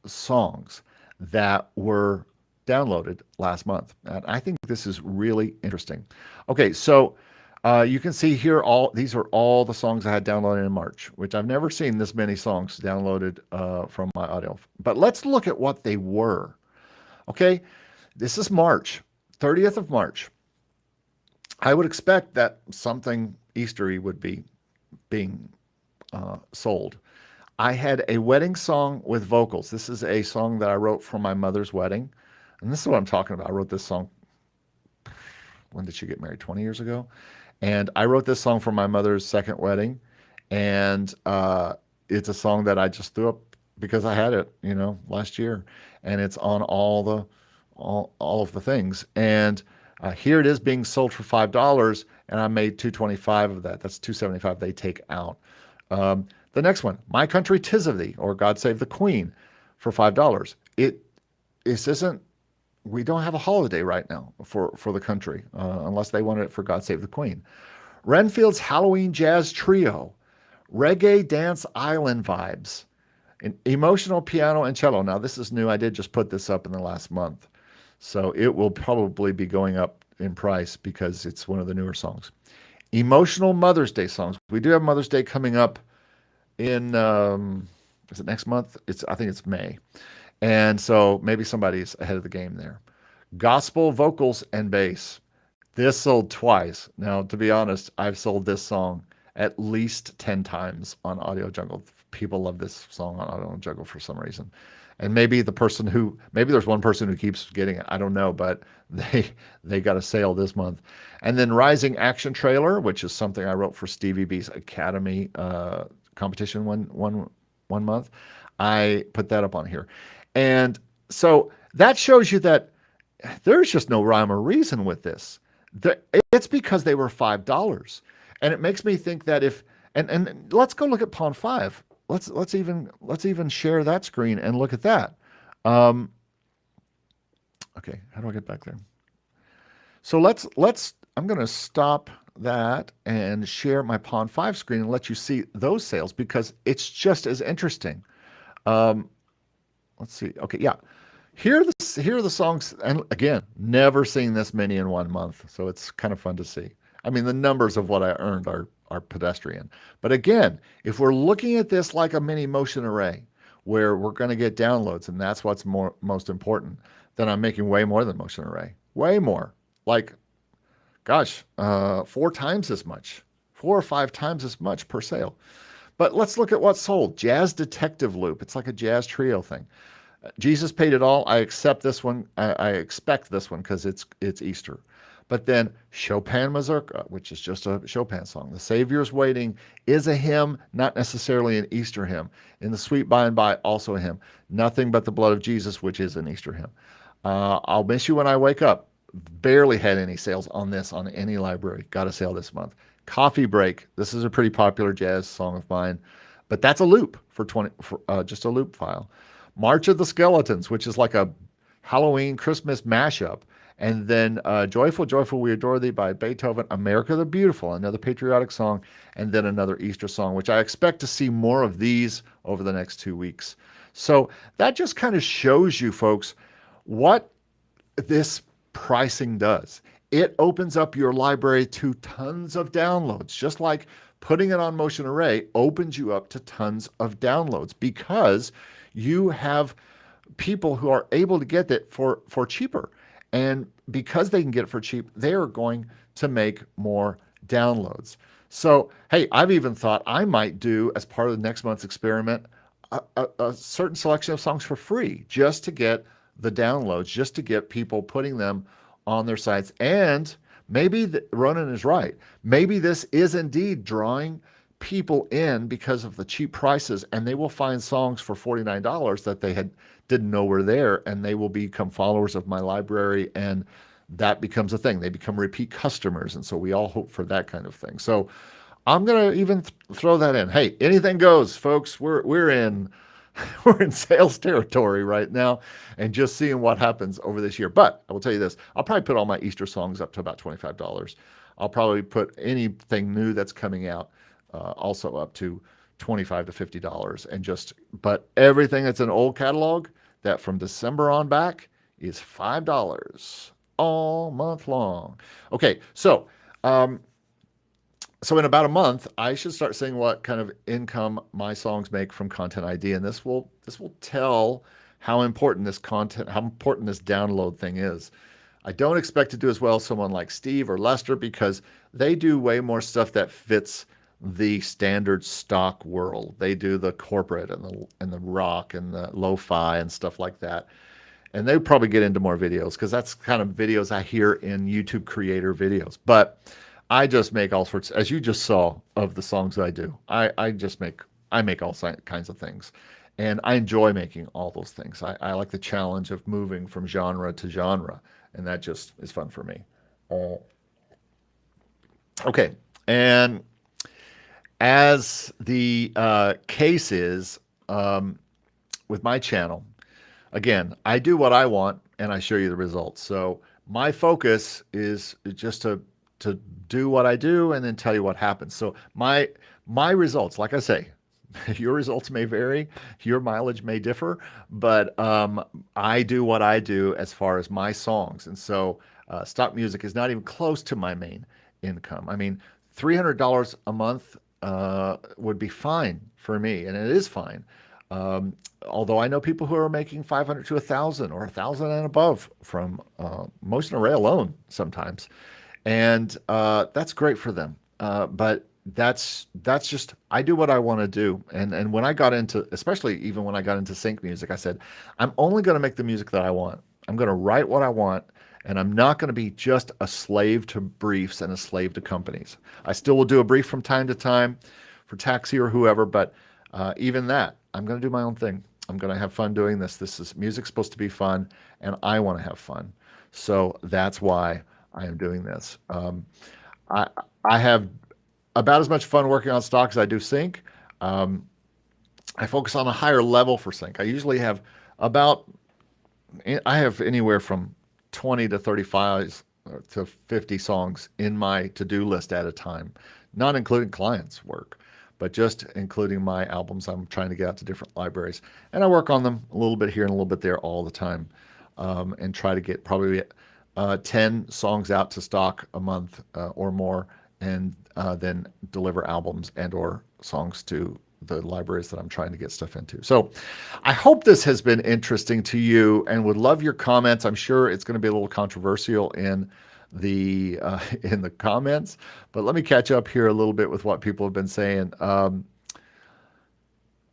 A: songs that were downloaded last month, and I think this is really interesting. Okay, so you can see here these are all the songs I had downloaded in March, which I've never seen this many songs downloaded from my audio. But let's look at what they were. Okay, this is March, 30th of March. I would expect that something Eastery would be being sold. I had a wedding song with vocals. This is a song that I wrote for my mother's wedding. And this is what I'm talking about. I wrote this song, when did she get married? 20 years ago. And I wrote this song for my mother's second wedding. And it's a song that I just threw up because I had it, last year. And it's on all of the things. And here it is being sold for $5, and I made $225 of that. That's $275 they take out. The next one, My Country 'Tis of Thee, or God Save the Queen, for $5. This isn't. We don't have a holiday right now for the country, unless they wanted it for God Save the Queen. Renfield's Halloween Jazz Trio, Reggae Dance Island Vibes, an emotional piano and cello. Now, this is new. I did just put this up in the last month, so it will probably be going up in price because it's one of the newer songs. Emotional Mother's Day songs. We do have Mother's Day coming up in, is it next month? I think it's May. And so maybe somebody's ahead of the game there. Gospel vocals and bass. This sold twice. Now, to be honest, I've sold this song at least 10 times on AudioJungle. People love this song on AudioJungle for some reason. And maybe there's one person who keeps getting it. I don't know, but they got a sale this month. And then Rising Action Trailer, which is something I wrote for Stevie B's Academy competition one month. I put that up on here. And so that shows you that there's just no rhyme or reason with this. It's because they were $5. And it makes me think that and let's go look at Pond5. Let's even share that screen and look at that. Okay, how do I get back there? So I'm going to stop that and share my Pond5 screen and let you see those sales because it's just as interesting. Let's see. Okay, yeah. Here are the songs, and again, never seen this many in 1 month, so it's kind of fun to see. I mean, the numbers of what I earned are pedestrian. But again, if we're looking at this like a mini motion array, where we're going to get downloads, and that's what's most important, then I'm making way more than motion array. Way more. Like, gosh, 4 times as much. 4 or 5 times as much per sale. But let's look at what's sold. Jazz Detective Loop. It's like a jazz trio thing. Jesus Paid It All. I accept this one. I expect this one because it's Easter. But then Chopin Mazurka, which is just a Chopin song. The Savior's Waiting is a hymn, not necessarily an Easter hymn. In the Sweet By and By, also a hymn. Nothing But the Blood of Jesus, which is an Easter hymn. I'll Miss You When I Wake Up. Barely had any sales on this on any library. Got a sale this month. Coffee Break. This is a pretty popular jazz song of mine, but that's a loop for just a loop file. March of the Skeletons, which is like a Halloween Christmas mashup. And then Joyful, Joyful, We Adore Thee by Beethoven. America the Beautiful, another patriotic song. And then another Easter song, which I expect to see more of these over the next 2 weeks. So that just kind of shows you, folks, what this pricing does. It opens up your library to tons of downloads, just like putting it on Motion Array opens you up to tons of downloads because you have people who are able to get it for cheaper. And because they can get it for cheap, they are going to make more downloads. So, hey, I've even thought I might do, as part of the next month's experiment, a certain selection of songs for free just to get the downloads, just to get people putting them on their sites. And maybe Ronan is right. Maybe this is indeed drawing people in because of the cheap prices, and they will find songs for $49 that they didn't know were there, and they will become followers of my library, and that becomes a thing. They become repeat customers, and so we all hope for that kind of thing. So I'm going to even throw that in. Hey, anything goes, folks. We're in sales territory right now and just seeing what happens over this year. But I will tell you this, I'll probably put all my Easter songs up to about $25. I'll probably put anything new that's coming out also up to $25 to $50. But everything that's an old catalog that from December on back is $5 all month long. Okay, so in about a month, I should start seeing what kind of income my songs make from Content ID, and this will tell how important this download thing is. I don't expect to do as well as someone like Steve or Lester because they do way more stuff that fits the standard stock world. They do the corporate and the rock and the lo-fi and stuff like that. And they would probably get into more videos because that's kind of videos I hear in YouTube creator videos. But I just make all sorts, as you just saw, of the songs I do. I make all kinds of things. And I enjoy making all those things. I like the challenge of moving from genre to genre, and that just is fun for me. Uh, okay, and as the case is with my channel, again, I do what I want and I show you the results. So my focus is just to do what I do and then tell you what happens. So my results, like I say, your results may vary, your mileage may differ, but I do what I do as far as my songs. And so stock music is not even close to my main income. I mean, $300 a month would be fine for me, and it is fine. Although I know people who are making 500 to 1,000 or 1,000 and above from Motion Array alone sometimes, and that's great for them. But that's just I do what I want to do, and when I got into, especially even when I got into sync music, I said I'm only going to make the music that I want. I'm going to write what I want, and I'm not going to be just a slave to briefs and a slave to companies. I still will do a brief from time to time for Taxi or whoever, but even that, I'm going to do my own thing. I'm going to have fun doing this. This is music's supposed to be fun, and I want to have fun. So that's why I am doing this. I I have about as much fun working on stock as I do sync. Um, I focus on a higher level for sync. I usually have about I have anywhere from 20 to 35 to 50 songs in my to-do list at a time, not including clients' work, but just including my albums I'm trying to get out to different libraries. And I work on them a little bit here and a little bit there all the time, and try to get probably 10 songs out to stock a month or more, and then deliver albums and or songs to the libraries that I'm trying to get stuff into. So I hope this has been interesting to you and would love your comments. I'm sure it's going to be a little controversial in the comments, but let me catch up here a little bit with what people have been saying.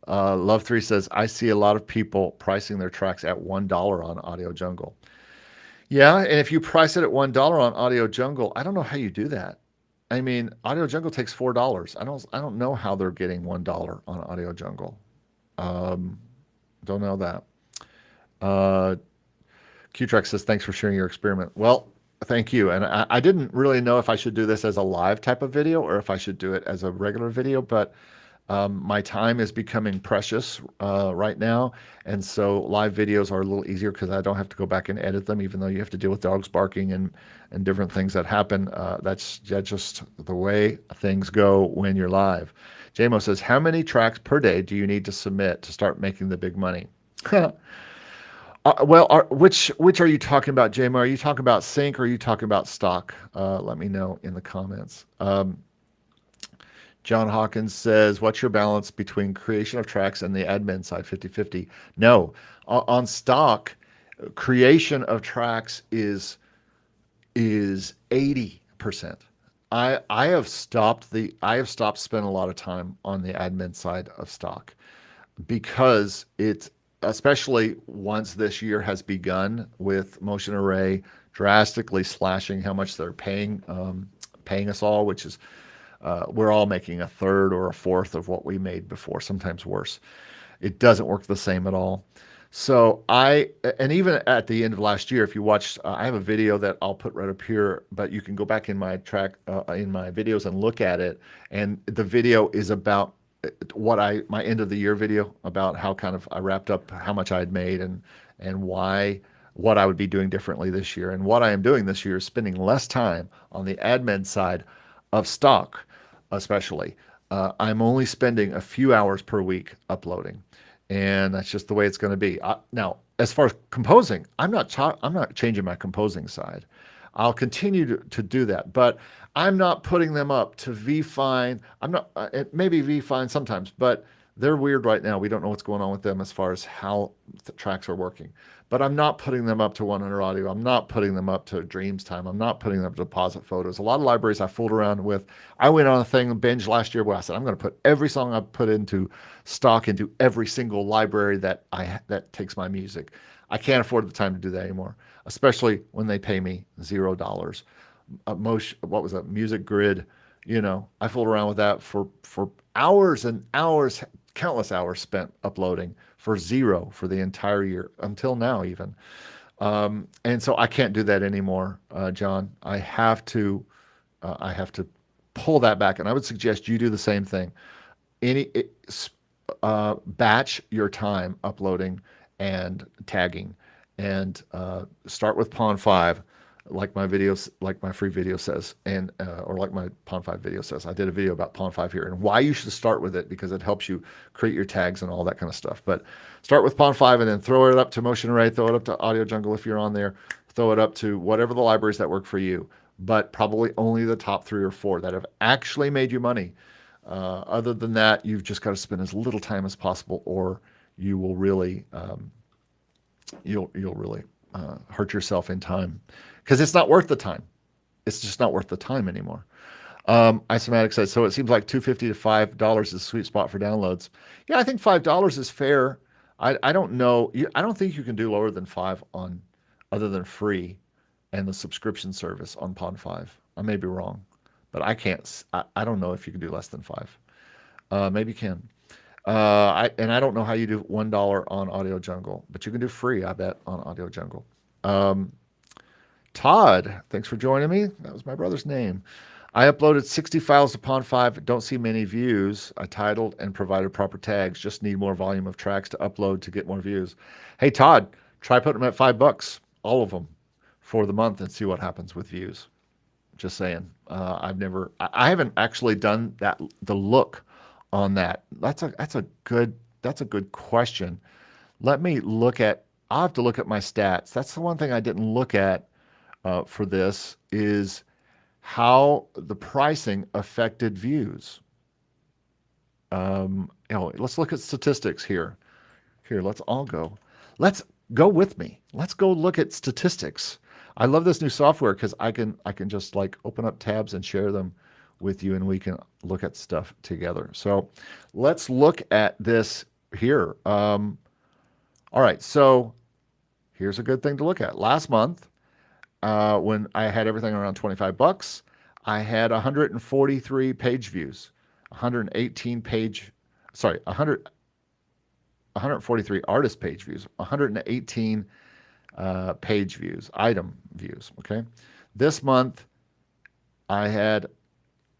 A: Love3 says, I see a lot of people pricing their tracks at $1 on AudioJungle. Yeah, and if you price it at $1 on AudioJungle, I don't know how you do that. I mean, AudioJungle takes $4. I don't know how they're getting $1 on AudioJungle. Um, don't know that. Uh, Qtrack says, thanks for sharing your experiment. Well, thank you. And I didn't really know if I should do this as a live type of video or if I should do it as a regular video, but my time is becoming precious right now. And so live videos are a little easier because I don't have to go back and edit them, even though you have to deal with dogs barking and different things that happen. That's just the way things go when you're live. JMO says, how many tracks per day do you need to submit to start making the big money? Which are you talking about, JMO? Are you talking about sync or are you talking about stock? Let me know in the comments. John Hawkins says, what's your balance between creation of tracks and the admin side, 50-50? No, on stock, creation of tracks is 80%. I have stopped spending a lot of time on the admin side of stock because it's, especially once this year has begun with Motion Array drastically slashing how much they're paying us all, which is we're all making a third or a fourth of what we made before, sometimes worse. It doesn't work the same at all. So and even at the end of last year, if you watched, I have a video that I'll put right up here, but you can go back in my in my videos and look at it. And the video is about my end of the year video about how kind of I wrapped up how much I had made and what I would be doing differently this year. And what I am doing this year is spending less time on the admin side of stock, especially. I'm only spending a few hours per week uploading, and that's just the way it's going to be. Now, as far as composing, I'm not changing my composing side. I'll continue to do that, but I'm not putting them up to VFine. I'm not, it may be VFine sometimes, but they're weird right now. We don't know what's going on with them as far as how the tracks are working. but I'm not putting them up to 100 Audio. I'm not putting them up to Dreams Time. I'm not putting them up to Deposit Photos. A lot of libraries I fooled around with. I went on a binge last year where I said, I'm going to put every song I've put into stock into every single library that takes my music. I can't afford the time to do that anymore, especially when they pay me $0. What was that? Music Grid. I fooled around with that for hours and hours, countless hours spent uploading for $0 for the entire year until now even. And so I can't do that anymore, John. I have to pull that back, and I would suggest you do the same thing. Batch your time uploading and tagging, and start with Pond5, like my videos, like my free video says, and or like my Pond5 video says. I did a video about Pond5 here and why you should start with it, because it helps you create your tags and all that kind of stuff. But start with Pond5 and then throw it up to Motion Array, throw it up to AudioJungle if you're on there, throw it up to whatever the libraries that work for you, but probably only the top 3 or 4 that have actually made you money. Other than that, you've just got to spend as little time as possible, or you will really you'll really hurt yourself in time, because it's not worth the time. It's just not worth the time anymore. Isomatic says, so it seems like $2.50 to $5 is a sweet spot for downloads. Yeah, I think $5 is fair. I don't know. I don't think you can do lower than 5 on other than free and the subscription service on Pond5. I may be wrong, but I can't. I don't know if you can do less than 5. Maybe you can. I don't know how you do $1 on AudioJungle, but you can do free, I bet, on AudioJungle. Todd, thanks for joining me. That was my brother's name. I uploaded 60 files to Pond5. Don't see many views. I titled and provided proper tags. Just need more volume of tracks to upload to get more views. Hey, Todd, try putting them at $5, all of them, for the month, and see what happens with views. Just saying. I haven't actually done that. The look on that. That's a good question. Let me look at. I'll have to look at my stats. That's the one thing I didn't look at for this, is how the pricing affected views. Let's look at statistics here. Here, let's all go. Let's go with me. Let's go look at statistics. I love this new software because I can just like open up tabs and share them with you, and we can look at stuff together. So let's look at this here. All right, so here's a good thing to look at. Last month, when I had everything around $25, I had 143 page views, 143 artist page views, 118 page views, item views. Okay, this month I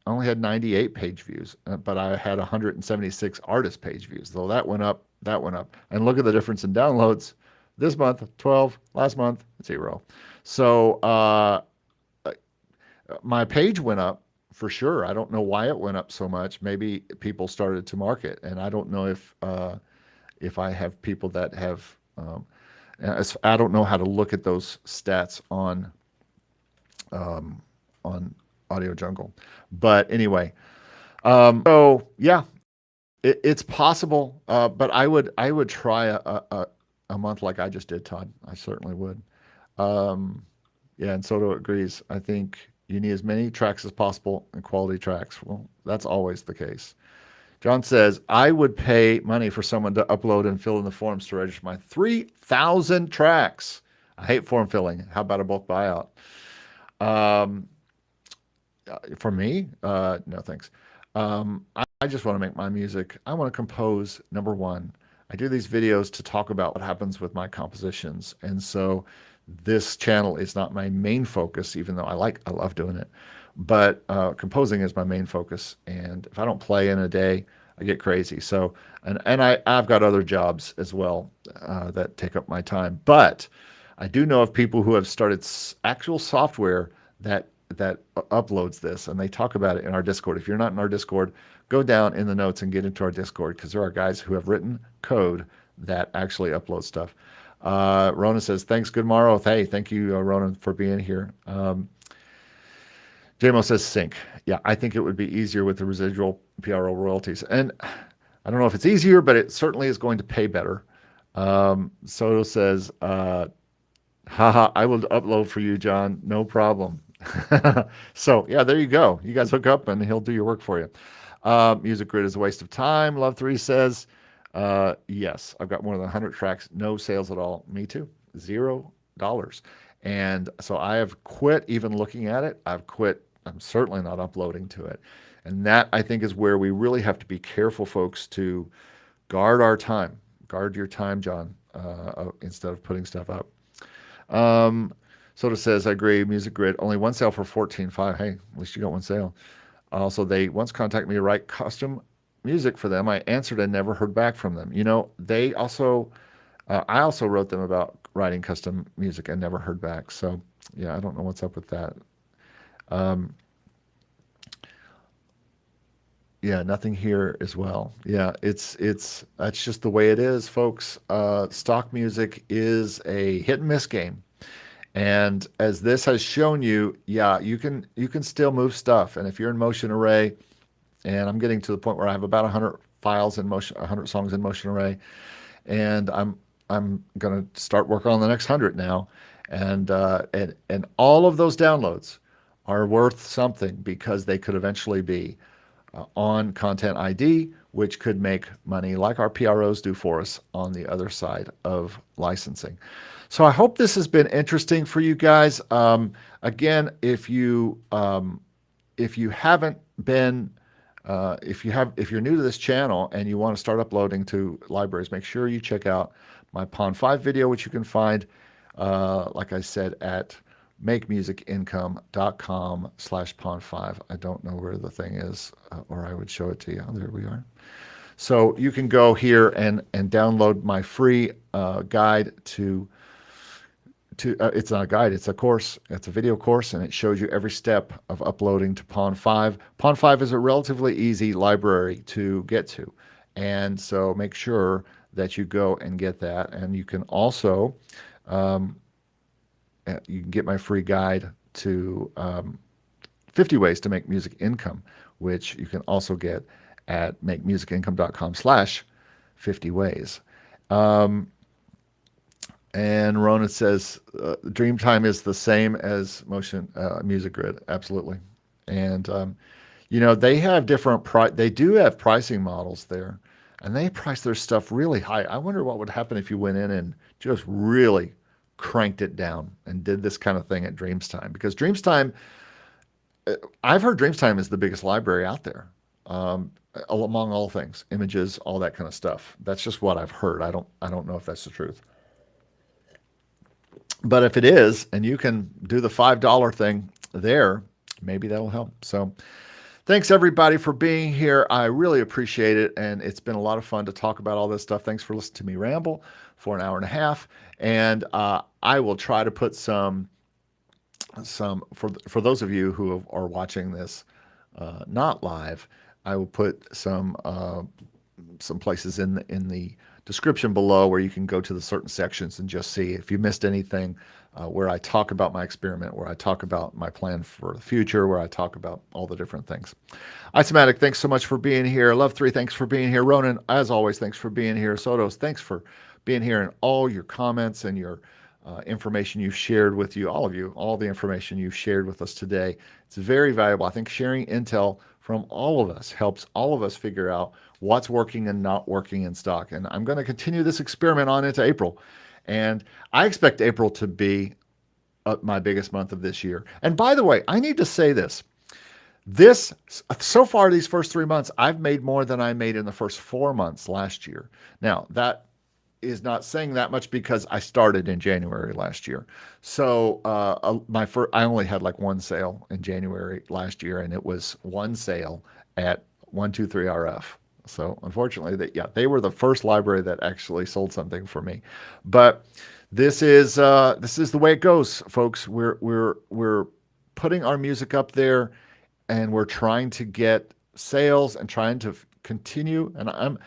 A: only had 98 page views, but I had 176 artist page views. Though that went up, and look at the difference in downloads. This month 12, last month 0. So my page went up for sure. I don't know why it went up so much. Maybe people started to market, and I don't know if I have people that have. I don't know how to look at those stats on AudioJungle, but anyway. So yeah, it's possible, but I would try a month like I just did, Todd. I certainly would. Yeah, and Soto agrees. I think you need as many tracks as possible and quality tracks. Well, that's always the case. John says, I would pay money for someone to upload and fill in the forms to register my 3,000 tracks. I hate form filling. How about a bulk buyout? For me, no thanks. I just want to make my music. I want to compose, number one. I do these videos to talk about what happens with my compositions. And so this channel is not my main focus, even though I love doing it. But composing is my main focus. And if I don't play in a day, I get crazy. So, and I've got other jobs as well that take up my time. But I do know of people who have started actual software that uploads this, and they talk about it in our Discord. If you're not in our Discord, go down in the notes and get into our Discord, because there are guys who have written code that actually upload stuff. Ronan says, thanks, good morrow. Hey, thank you, Ronan, for being here. JMO says sync. Yeah, I think it would be easier with the residual PRO royalties. And I don't know if it's easier, but it certainly is going to pay better. Soto says, haha, I will upload for you, John. No problem. So, yeah, there you go. You guys hook up and he'll do your work for you. Music Grid is a waste of time. Love3 says, yes, I've got more than 100 tracks, no sales at all. Me too. $0. And so I have quit even looking at it. I've quit. I'm certainly not uploading to it. And that, I think, is where we really have to be careful, folks, to guard our time. Guard your time, John, instead of putting stuff up. Soda says, I agree, Music Grid, only one sale for 14.5. Hey, at least you got one sale. Also, they once contacted me to write custom music for them. I answered and never heard back from them. They also, I also wrote them about writing custom music and never heard back. So, yeah, I don't know what's up with that. Yeah, nothing here as well. Yeah, that's just the way it is, folks. Stock music is a hit and miss game. And as this has shown you, yeah, you can still move stuff. And if you're in Motion Array, and I'm getting to the point where I have about 100 files in Motion, 100 songs in Motion Array, and I'm gonna start working on the next 100 now, and all of those downloads are worth something because they could eventually be on Content ID, which could make money like our PROs do for us on the other side of licensing. So I hope this has been interesting for you guys. Again, if you haven't been, if you're new to this channel and you want to start uploading to libraries, make sure you check out my Pond5 video, which you can find, like I said, at makemusicincome.com/Pond5. I don't know where the thing is, or I would show it to you. There we are. So you can go here and download my free guide to it's not a guide, it's a course. It's a video course, and it shows you every step of uploading to Pond5. Pond5 is a relatively easy library to get to, and so make sure that you go and get that. And you can also you can get my free guide to 50 ways to make music income, which you can also get at makemusicincome.com/50 ways. And Ronan says, Dreamtime is the same as Motion Music Grid. Absolutely. And, they have they do have pricing models there, and they price their stuff really high. I wonder what would happen if you went in and just really cranked it down and did this kind of thing at Dreamtime, because Dreamtime, I've heard Dreamtime is the biggest library out there, among all things, images, all that kind of stuff. That's just what I've heard. I don't know if that's the truth. But if it is, and you can do the $5 thing there, maybe that'll help. So thanks everybody for being here. I really appreciate it. And it's been a lot of fun to talk about all this stuff. Thanks for listening to me ramble for an hour and a half. And I will try to put some for those of you who are watching this not live, I will put some places in the description below where you can go to the certain sections and just see if you missed anything, where I talk about my experiment, where I talk about my plan for the future, where I talk about all the different things. Isomatic, thanks so much for being here. Love3, thanks for being here. Ronan, as always, thanks for being here. Sotos, thanks for being here, and all your comments and your information you've shared with all the information you've shared with us today. It's very valuable. I think sharing intel from all of us helps all of us figure out what's working and not working in stock. And I'm going to continue this experiment on into April. And I expect April to be my biggest month of this year. And by the way, I need to say this. So far, these first 3 months, I've made more than I made in the first 4 months last year. Now, that is not saying that much because I started in January last year. So I only had like one sale in January last year, and it was one sale at 123RF. So unfortunately, they were the first library that actually sold something for me. But this is the way it goes, folks. We're putting our music up there, and we're trying to get sales and trying to continue. And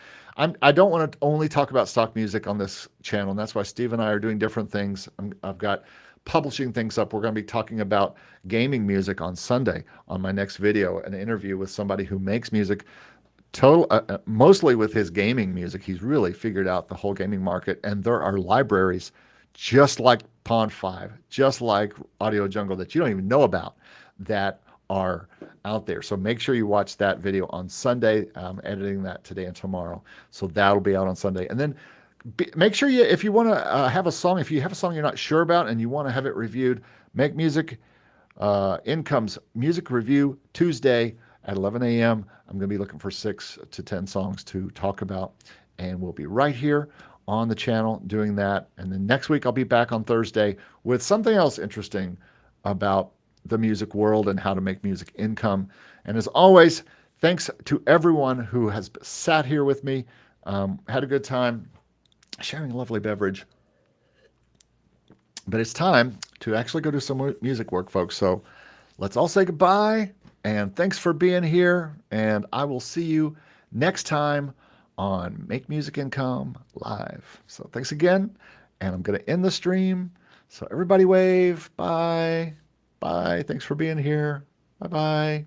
A: I don't want to only talk about stock music on this channel, and that's why Steve and I are doing different things. I've got publishing things up. We're going to be talking about gaming music on Sunday on my next video, an interview with somebody who makes music mostly with his gaming music. He's really figured out the whole gaming market, and there are libraries just like Pond5, just like AudioJungle that you don't even know about that are out there. So make sure you watch that video on Sunday. I'm editing that today and tomorrow, so that'll be out on Sunday. And then make sure you, if you want to have a song, if you have a song you're not sure about and you want to have it reviewed, Make Music Income's music review Tuesday at 11 a.m. I'm going to be looking for 6 to 10 songs to talk about, and we'll be right here on the channel doing that. And then next week I'll be back on Thursday with something else interesting about the music world and how to make music income. And as always, thanks to everyone who has sat here with me, had a good time sharing a lovely beverage. But it's time to actually go do some music work, folks. So let's all say goodbye, and thanks for being here. And I will see you next time on Make Music Income Live. So thanks again, and I'm going to end the stream. So everybody wave. Bye. Bye. Thanks for being here. Bye-bye.